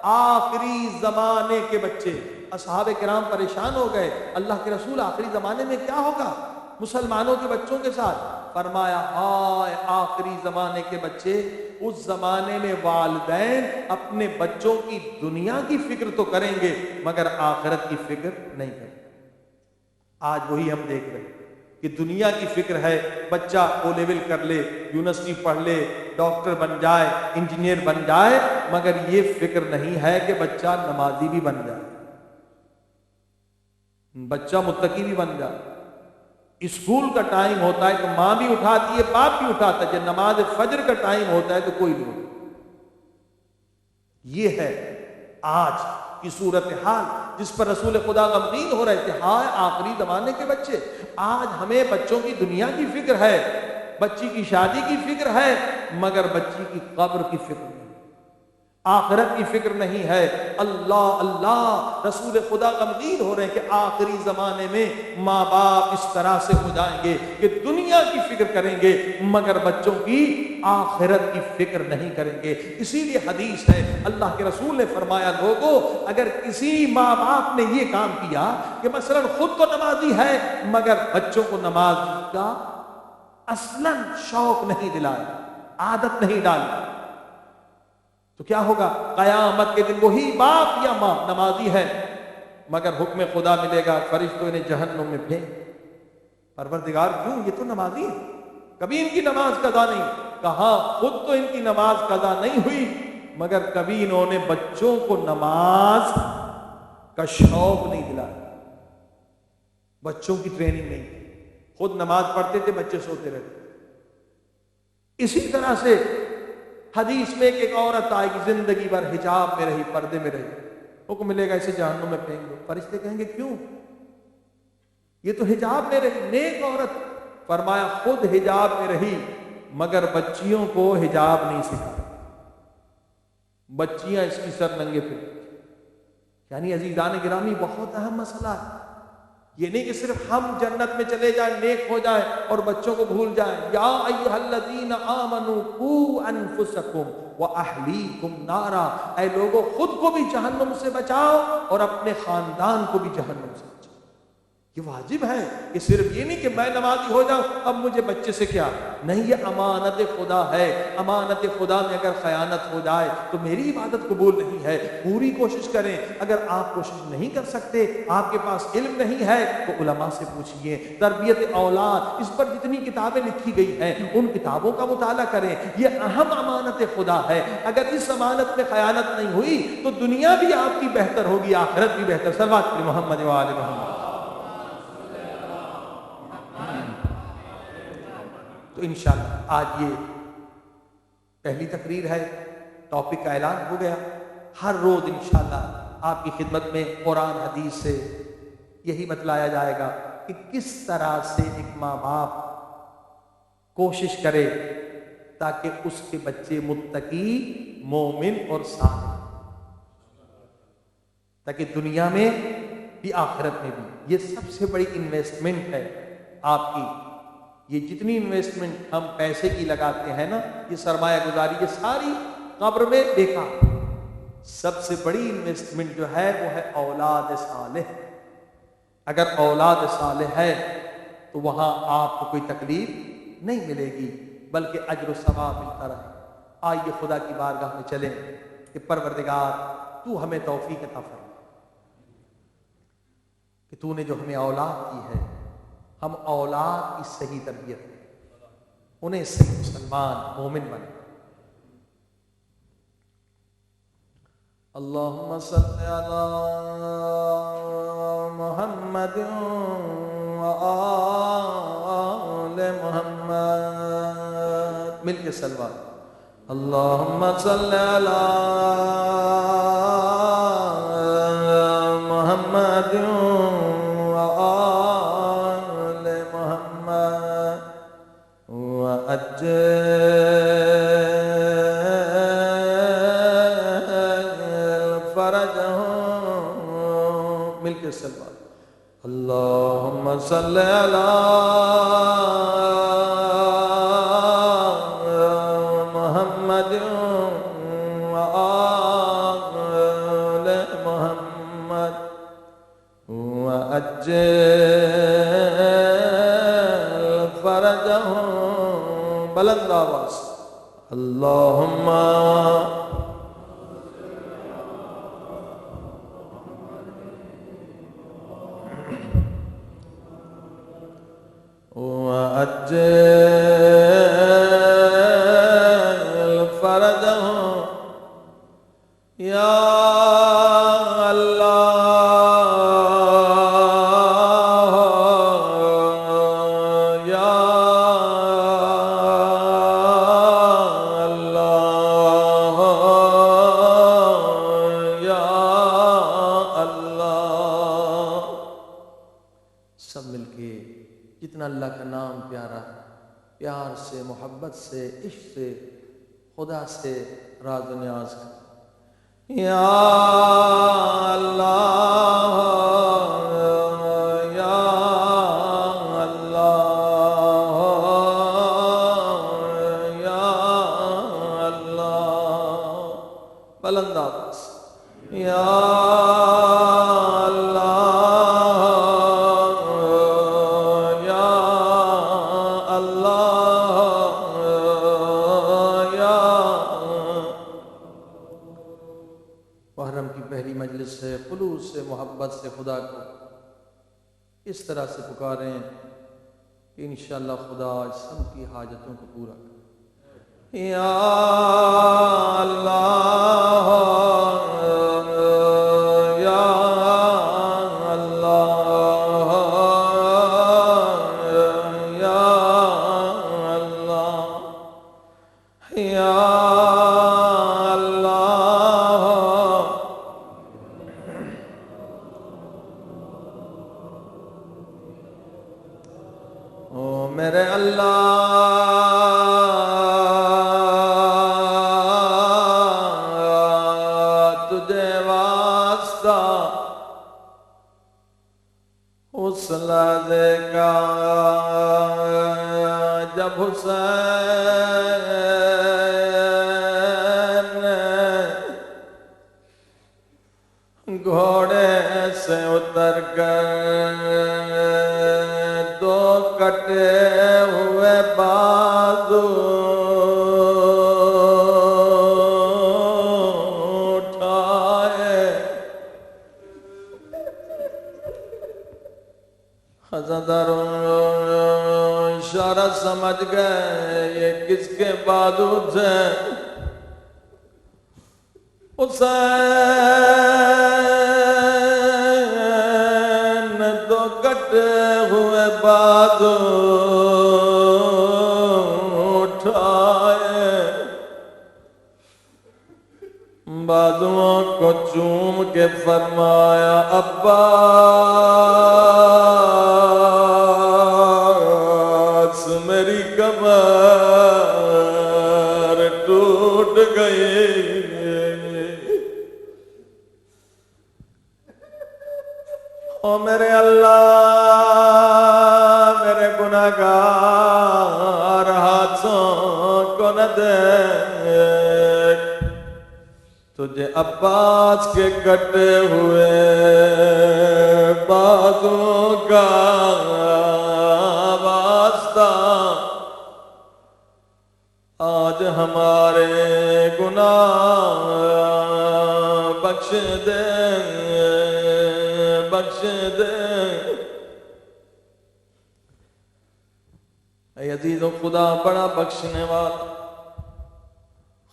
آخری زمانے کے بچے۔ اصحاب کرام پریشان ہو گئے، اللہ کے رسول آخری زمانے میں کیا ہوگا مسلمانوں کے بچوں کے ساتھ؟ فرمایا ہائے آخری زمانے کے بچے، اس زمانے میں والدین اپنے بچوں کی دنیا کی فکر تو کریں گے مگر آخرت کی فکر نہیں کریں گے۔ آج وہی ہم دیکھ رہے ہیں کہ دنیا کی فکر ہے، بچہ او لیول کر لے، یونیورسٹی پڑھ لے، ڈاکٹر بن جائے، انجینئر بن جائے، مگر یہ فکر نہیں ہے کہ بچہ نمازی بھی بن جائے، بچہ متقی بھی بن جائے۔ اسکول کا ٹائم ہوتا ہے تو ماں بھی اٹھاتی ہے، باپ بھی اٹھاتا ہے، جب نماز فجر کا ٹائم ہوتا ہے تو کوئی نہیں ہوتا۔ یہ ہے آج کی صورتحال جس پر رسول خدا غمگین ہو رہے تھے، ہائے آخری زمانے کے بچے۔ آج ہمیں بچوں کی دنیا کی فکر ہے، بچی کی شادی کی فکر ہے، مگر بچی کی قبر کی فکر نہیں، آخرت کی فکر نہیں ہے۔ اللہ اللہ، رسول خدا غمگین ہو رہے ہیں کہ آخری زمانے میں ماں باپ اس طرح سے ہو جائیں گے کہ دنیا کی فکر کریں گے مگر بچوں کی آخرت کی فکر نہیں کریں گے۔ اسی لیے حدیث ہے، اللہ کے رسول نے فرمایا لوگوں اگر کسی ماں باپ نے یہ کام کیا کہ مثلا خود تو نمازی ہے مگر بچوں کو نماز کا اصلاً شوق نہیں دلایا، عادت نہیں ڈالی، تو کیا ہوگا؟ قیامت کے دن وہی باپ یا ماں نمازی ہے مگر حکم خدا ملے گا فرشتوں انہیں جہنم میں پھینک۔ پروردگار کیوں؟ یہ تو نمازی ہے، کبھی ان کی نماز قضا نہیں۔ کہاں خود تو ان کی نماز قضا نہیں ہوئی مگر کبھی انہوں نے بچوں کو نماز کا شوق نہیں دلایا، بچوں کی ٹریننگ نہیں کی، خود نماز پڑھتے تھے بچے سوتے رہتے۔ اسی طرح سے حدیث میں ایک عورت آئے گی زندگی بھر حجاب میں رہی، پردے میں رہی، حکم ملے گا اسے جہنم میں پھینک دو۔ فرشتے کہیں گے کیوں؟ یہ تو حجاب میں رہی، نیک عورت۔ فرمایا خود حجاب میں رہی مگر بچیوں کو حجاب نہیں سکھایا، بچیاں اس کی سر ننگے پھر۔ یعنی عزیزان گرامی بہت اہم مسئلہ ہے، یہ نہیں کہ صرف ہم جنت میں چلے جائیں، نیک ہو جائیں اور بچوں کو بھول جائیں۔ یا ایھا الذین آمنوا قوا انفسکم واہلیکم نارا، اے لوگوں خود کو بھی جہنم سے بچاؤ اور اپنے خاندان کو بھی جہنم سے بچاؤ۔ یہ واجب ہے کہ صرف یہ نہیں کہ میں نمازی ہو جاؤں اب مجھے بچے سے کیا نہیں، یہ امانت خدا ہے۔ امانت خدا میں اگر خیانت ہو جائے تو میری عبادت قبول نہیں ہے۔ پوری کوشش کریں، اگر آپ کوشش نہیں کر سکتے، آپ کے پاس علم نہیں ہے تو علماء سے پوچھئے۔ تربیت اولاد، اس پر جتنی کتابیں لکھی گئی ہیں ان کتابوں کا مطالعہ کریں، یہ اہم امانت خدا ہے۔ اگر اس امانت میں خیانت نہیں ہوئی تو دنیا بھی آپ کی بہتر ہوگی، آخرت بھی بہتر۔ صلوات علی محمد و آل محمد۔ تو انشاءاللہ آج یہ پہلی تقریر ہے، ٹاپک کا اعلان ہو گیا۔ ہر روز انشاءاللہ آپ کی خدمت میں قرآن حدیث سے یہی بتلایا جائے گا کہ کس طرح سے ایک ماں باپ کوشش کرے تاکہ اس کے بچے متقی، مومن اور صالح، تاکہ دنیا میں بھی آخرت میں بھی۔ یہ سب سے بڑی انویسٹمنٹ ہے آپ کی۔ یہ جتنی انویسٹمنٹ ہم پیسے کی لگاتے ہیں نا، یہ سرمایہ گزاری، یہ ساری قبر میں بیکار۔ سب سے بڑی انویسٹمنٹ جو ہے وہ ہے اولاد صالح۔ اگر اولاد صالح ہے تو وہاں آپ کو کوئی تکلیف نہیں ملے گی بلکہ اجر و ثواب ملتا رہے۔ آئیے خدا کی بارگاہ میں چلیں کہ پروردگار تو ہمیں توفیق عطا فرما، کہ تو نے جو ہمیں اولاد دی ہے ہم اولاد کی صحیح تربیت دیں، انہیں صحیح مسلمان مومن بنے۔ اللہم صلی علی محمد وآل محمد، مل کے صلوات۔ اللہم صلی علی محمد وآل محمد وعجل فرجهم، مل کے صلوات۔ اللہم صلی علی محمد وآل محمد وعجل فرجهم، بلند آواز، اللہم وعجل فرجهم یا اللہ یا اللہ یا اللہ۔ سب مل کے جتنا اللہ کا نام پیارا ہے، پیار سے، محبت سے، عشق سے، خدا سے راز و نیاز کر، یا اللہ یا اللہ یا اللہ، بلند آواز، یا محرم کی پہلی مجلس سے خلوص سے، محبت سے خدا کو اس طرح سے پکاریں کہ انشاءاللہ خدا سب کی حاجتوں کو پورا کرے۔ یا اللہ یا اللہ یا اللہ یا میرے اللہ تجھے واسطہ اس لحظے کا جب حسین گھوڑے سے اتر کر دو کٹے ہوئے بازو اٹھائے، حضرت اشارہ سمجھ گئے یہ کس کے بازو تھے۔ حسین دو کٹے ہوئے بازو اٹھائے، بازوؤں کو چوم کے فرمایا عباس میری کمر ٹوٹ گئی، او میرے اللہ میرے گناہگار ہاتھوں کو نہ دیکھ، تجھے عباس کے کٹے ہوئے بازوں کا واسطہ آج ہمارے گناہ بخش دے بخش دے عزیزوں، خدا بڑا بخشنے والا،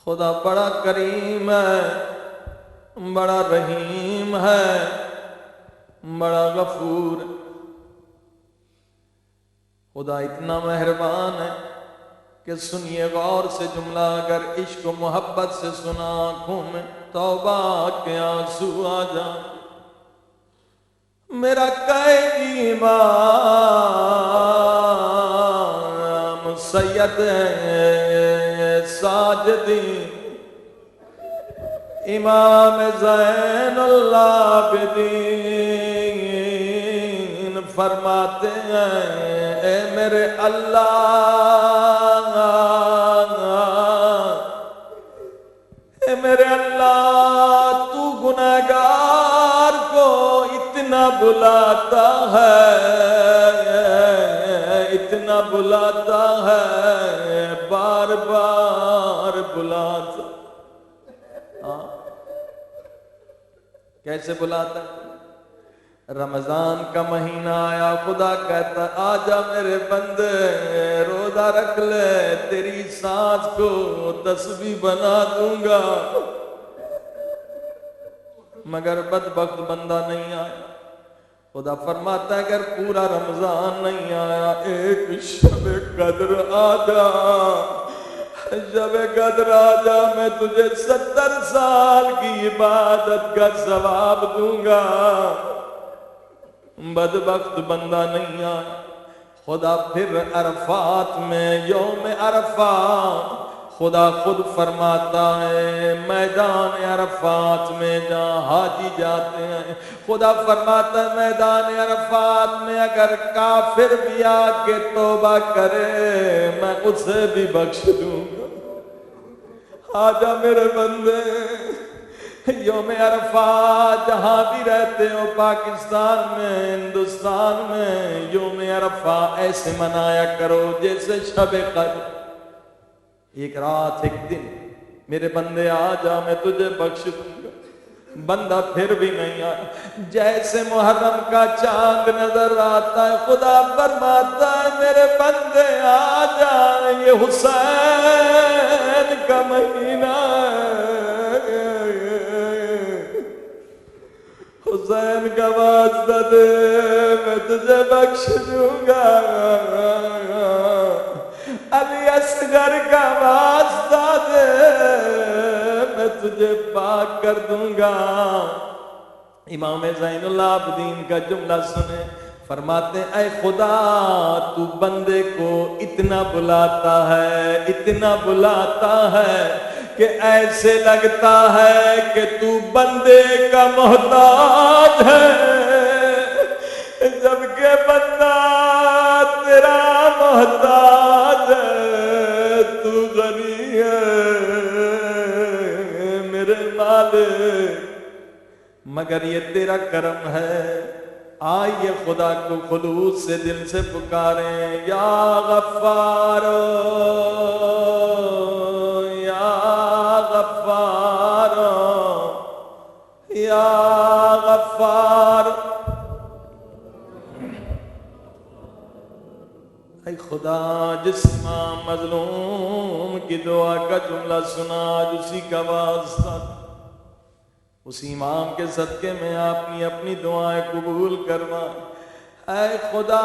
خدا بڑا کریم ہے، بڑا رحیم ہے، بڑا غفور ہے۔ خدا اتنا مہربان ہے کہ سنیے غور سے جملہ، اگر عشق و محبت سے سنا، آنکھوں میں توبہ کے آنسو آ جائیں۔ میرا قائد امام سید ساجدین، امام زین العابدین فرماتے ہیں، اے میرے اللہ، اے میرے اللہ، تو گنہگار کو اتنا بلاتا ہے، اتنا بلاتا ہے، بار بار بلاتا۔ کیسے بلاتا ہے؟ رمضان کا مہینہ آیا، خدا کہتا آجا میرے بندے، روزہ رکھ لے، تیری سانس کو تسبیح بنا دوں گا۔ مگر بدبخت بندہ نہیں آیا۔ خدا فرماتا ہے اگر پورا رمضان نہیں آیا، ایک شب قدر آجا، شب قدر آجا، میں تجھے 70 سال کی عبادت کا ثواب دوں گا۔ بدبخت بندہ نہیں آیا۔ خدا پھر عرفات میں، یوم عرفات، خدا خود فرماتا ہے میدان عرفات میں جہاں حاجی جاتے ہیں، خدا فرماتا ہے میدان عرفات میں اگر کافر بھی آ کے توبہ کرے، میں اسے بھی بخش دوں گا۔ آجا میرے بندے، یوم عرفات جہاں بھی رہتے ہو، پاکستان میں، ہندوستان میں، یوم عرفات ایسے منایا کرو جیسے شب قدر، ایک رات ایک دن۔ میرے بندے آجا، میں تجھے بخش دوں گا۔ بندہ پھر بھی نہیں آیا۔ جیسے محرم کا چاند نظر آتا ہے، خدا فرماتا ہے میرے بندے آجا، یہ حسین کا مہینہ ہے، حسین کا واسطہ دے، میں تجھے بخش دوں گا۔ علی اصغر کا واسطہ دے، میں تجھے پاک کر دوں گا۔ امام زین العابدین کا جملہ سنیں، فرماتے اے خدا، تو بندے کو اتنا بلاتا ہے، اتنا بلاتا ہے کہ ایسے لگتا ہے کہ تو بندے کا محتاج ہے، جبکہ بندہ تیرا محتاج ہے، تو غنی ہے میرے مالک، مگر یہ تیرا کرم ہے۔ آئیے خدا کو خلوص سے دل سے پکاریں، یا غفار، یا غفار، یا غفار۔ اے خدا، جس امام مظلوم کی دعا کا جملہ سنا، آج اسی کا واسطہ، اس امام کے صدقے میں اپنی اپنی دعائیں قبول کرنا۔ اے خدا،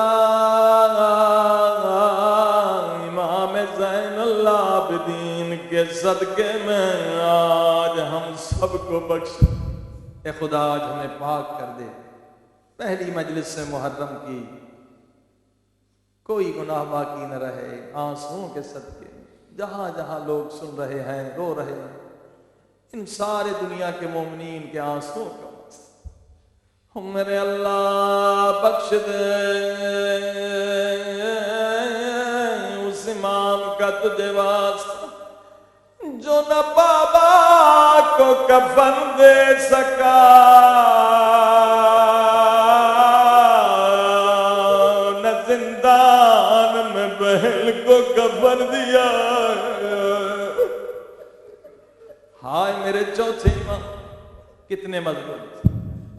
امام زین العابدین کے صدقے میں آج ہم سب کو بخش۔ اے خدا، آج ہمیں پاک کر دے۔ پہلی مجلس سے محرم کی کوئی گناہ باقی نہ رہے، آنسوؤں کے صدقے جہاں جہاں لوگ سن رہے ہیں، رو رہے ہیں، ان سارے دنیا کے مومنین کے آنسوؤں کا میرے اللہ بخش دے۔ اس امام کا تجھے واسطہ جو نہ بابا کو کفن دے سکا، نہ زندان میں بہن کو کفن دیا۔ ہائے میرے چوتھے امام کتنے مظلوم تھے،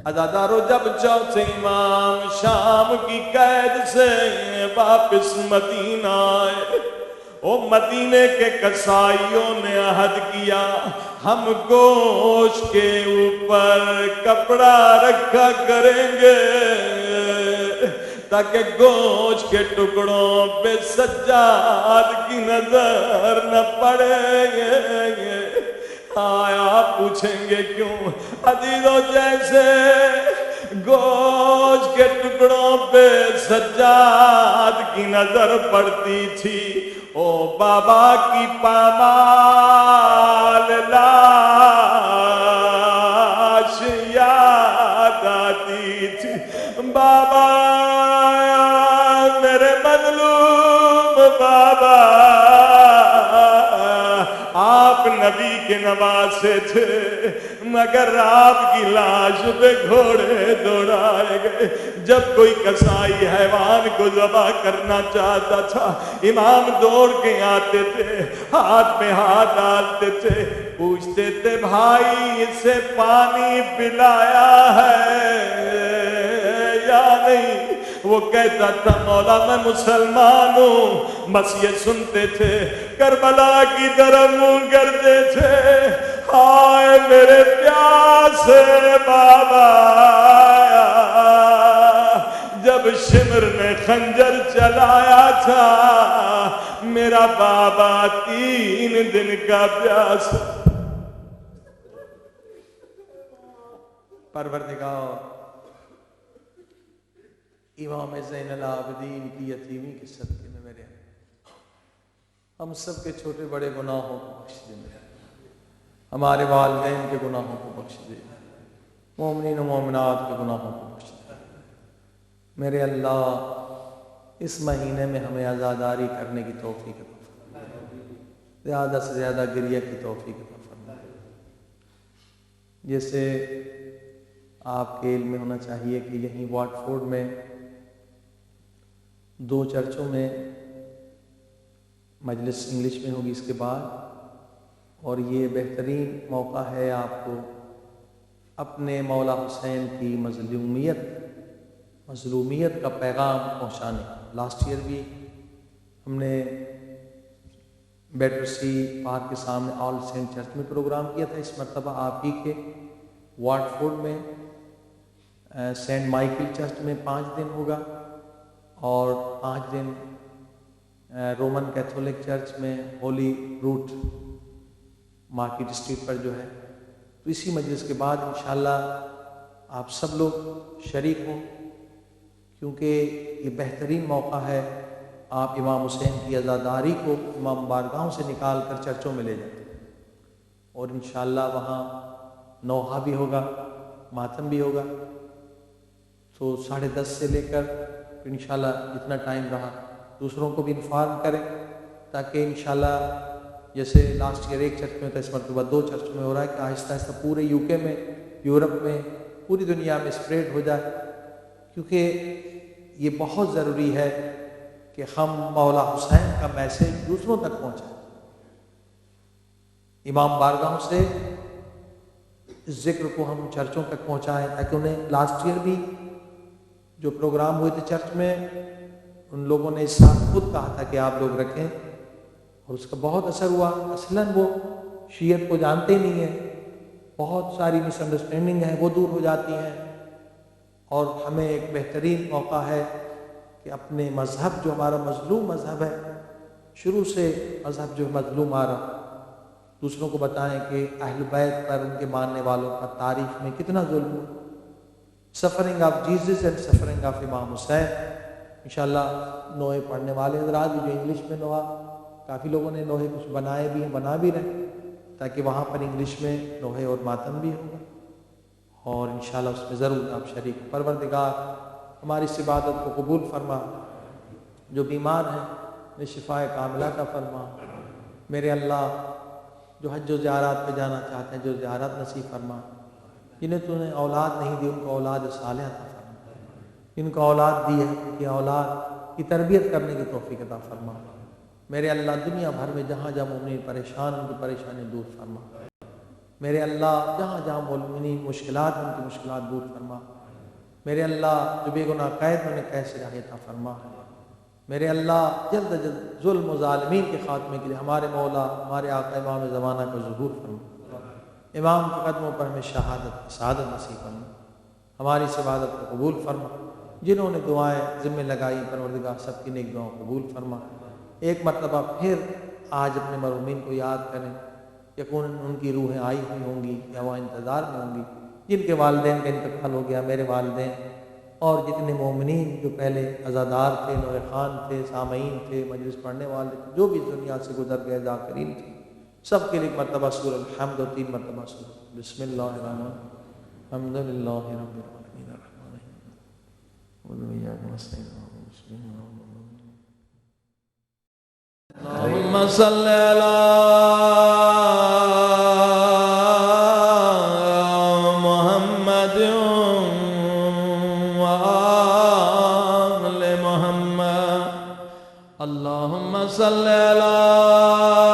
عزادارو جب چوتھے امام شام کی قید سے واپس مدینہ آئے، او مدینے کے قصائیوں نے عہد کیا ہم گوشت کے اوپر کپڑا رکھا کریں گے تاکہ گوشت کے ٹکڑوں پہ سجاد کی نظر نہ پڑے۔ آیا پوچھیں گے کیوں؟ عزیزو جیسے گوشت کے ٹکڑوں پہ سجاد کی نظر پڑتی تھی، او بابا کی پامال لاش یاد آتی تھی۔ بابا میرے مظلوم بابا، آپ نبی کے نواسے تھے مگر آپ کی لاش پہ گھوڑے دوڑائے گئے۔ جب کوئی قصائی حیوان کو ذبح کرنا چاہتا تھا امام دوڑ کے آتے تھے، ہاتھ میں ہاتھ ڈالتے تھے، پوچھتے تھے بھائی اسے پانی پلایا ہے یا نہیں؟ وہ کہتا تھا مولا میں مسلمان ہوں، بس یہ سنتے تھے، کربلا کی طرف منہ کرتے تھے، ہائے میرے پیاسے بابا۔ جب شمر نے خنجر چلایا تھا میرا بابا 3 دن کا پیاسا۔ پروردگار امام زین العابدین کی یتیمی کے صدقے میں میرے ہم سب کے چھوٹے بڑے گناہوں کو بخش دے، ہمارے والدین کے گناہوں کو بخش دے، مومنین و مومنات کے گناہوں کو بخش دے۔ میرے اللہ اس مہینے میں ہمیں عزاداری کرنے کی توفیق عطا فرما، زیادہ سے زیادہ گریہ کی توفیق عطا فرما۔ جیسے آپ کے علم میں ہونا چاہیے کہ یہیں واٹفورڈ میں 2 چرچوں میں مجلس انگلش میں ہوگی اس کے بعد، اور یہ بہترین موقع ہے آپ کو اپنے مولا حسین کی مظلومیت کا پیغام پہنچانے۔ لاسٹ ایئر بھی ہم نے بیٹرسی پارک کے سامنے آل سینٹ چرچ میں پروگرام کیا تھا، اس مرتبہ آپ ہی کے واٹفورڈ میں سینٹ مائیکل چرچ میں 5 دن ہوگا، اور 5 دن رومن کیتھولک چرچ میں ہولی روٹ مارکیٹ اسٹریٹ پر جو ہے۔ تو اسی مجلس کے بعد انشاءاللہ آپ سب لوگ شریک ہوں، کیونکہ یہ بہترین موقع ہے، آپ امام حسین کی عزاداری کو امام بارگاہوں سے نکال کر چرچوں میں لے جائیں، اور انشاءاللہ وہاں نوحہ بھی ہوگا، ماتم بھی ہوگا۔ تو 10:30 سے لے کر انشاءاللہ جتنا ٹائم رہا دوسروں کو بھی انفارم کریں، تاکہ انشاءاللہ جیسے لاسٹ ایئر 1 چرچ میں ہوتا ہے، اس مرتبہ 2 چرچ میں ہو رہا ہے، کہ آہستہ آہستہ پورے UK میں، یورپ میں، پوری دنیا میں اسپریڈ ہو جائے، کیونکہ یہ بہت ضروری ہے کہ ہم مولا حسین کا میسیج دوسروں تک پہنچائیں، امام بارگاہوں سے اس ذکر کو ہم چرچوں تک پہنچائیں، تاکہ انہیں لاسٹ ایئر بھی جو پروگرام ہوئے تھے چرچ میں ان لوگوں نے اس ساتھ خود کہا تھا کہ آپ لوگ رکھیں، اور اس کا بہت اثر ہوا۔ اصلاً وہ شیعت کو جانتے ہی نہیں ہیں، بہت ساری مس انڈرسٹینڈنگ ہیں وہ دور ہو جاتی ہیں، اور ہمیں ایک بہترین موقع ہے کہ اپنے مذہب جو ہمارا مظلوم مذہب ہے، شروع سے مذہب جو مظلوم آ رہا، دوسروں کو بتائیں کہ اہل بیت پر، ان کے ماننے والوں پر تاریخ میں کتنا ظلم ہوا، suffering of Jesus and suffering of امام حسین۔ انشاءاللہ نوحے پڑھنے والے حضرات بھی جو انگلش میں نوحہ، کافی لوگوں نے نوحے کچھ بنائے بھی ہیں، بنا بھی رہے، تاکہ وہاں پر انگلش میں نوحے اور ماتم بھی ہوگا، اور انشاءاللہ اس میں ضرور آپ شریک ہوں۔ پروردگار ہماری اس عبادت کو قبول فرما، جو بیمار ہیں انہیں شفائے کاملہ کا فرما۔ میرے اللہ جو حج و زیارات پہ جانا چاہتے ہیں جو زیارت نصیب فرما، جنہیں تو نے اولاد نہیں دی ان کو اولاد صالحہ عطا فرما، جن کو اولاد دی ہے ان کی اولاد کی تربیت کرنے کی توفیق عطا فرما۔ میرے اللہ دنیا بھر میں جہاں جہاں مومنین پریشان ان کی پریشانی دور فرما۔ میرے اللہ جہاں جہاں مومنین مشکلات ان کی مشکلات دور فرما، میرے اللہ جو بے گناہ قید انہیں کیسے رہے عطا فرما، میرے اللہ جلد از جلد ظلم و ظالمین کے خاتمے کے لیے ہمارے مولا ہمارے آقا امام زمانہ کو ظہور فرما، امام کے قدموں پر ہمیں سعادت نصیب فرما، ہماری اس عبادت کو قبول فرما، جنہوں نے دعائیں ذمہ لگائی پروردگار سب کی نیک دعاؤں کو قبول فرما۔ ایک مرتبہ پھر آج اپنے مرحومین کو یاد کریں، یقیناً ان کی روحیں آئی ہوئی ہوں گی یا وہ انتظار میں ہوں گی، جن کے والدین کا انتقال ہو گیا، میرے والدین اور جتنے مومنین جو پہلے عزادار تھے، نور خان تھے، سامعین تھے، مجلس پڑھنے والے تھے، جو بھی اس دنیا سے گزر گئے ذاکرین تھے، سب کے لیے ایک مرتبہ سورہ الحمد و 3 مرتبہ سورہ بسم اللہ الرحمن الرحیم، الحمد للہ رب العالمین الرحمن الرحیم وإياك نستعين اللهم صل على محمد وآل محمد اللهم صل على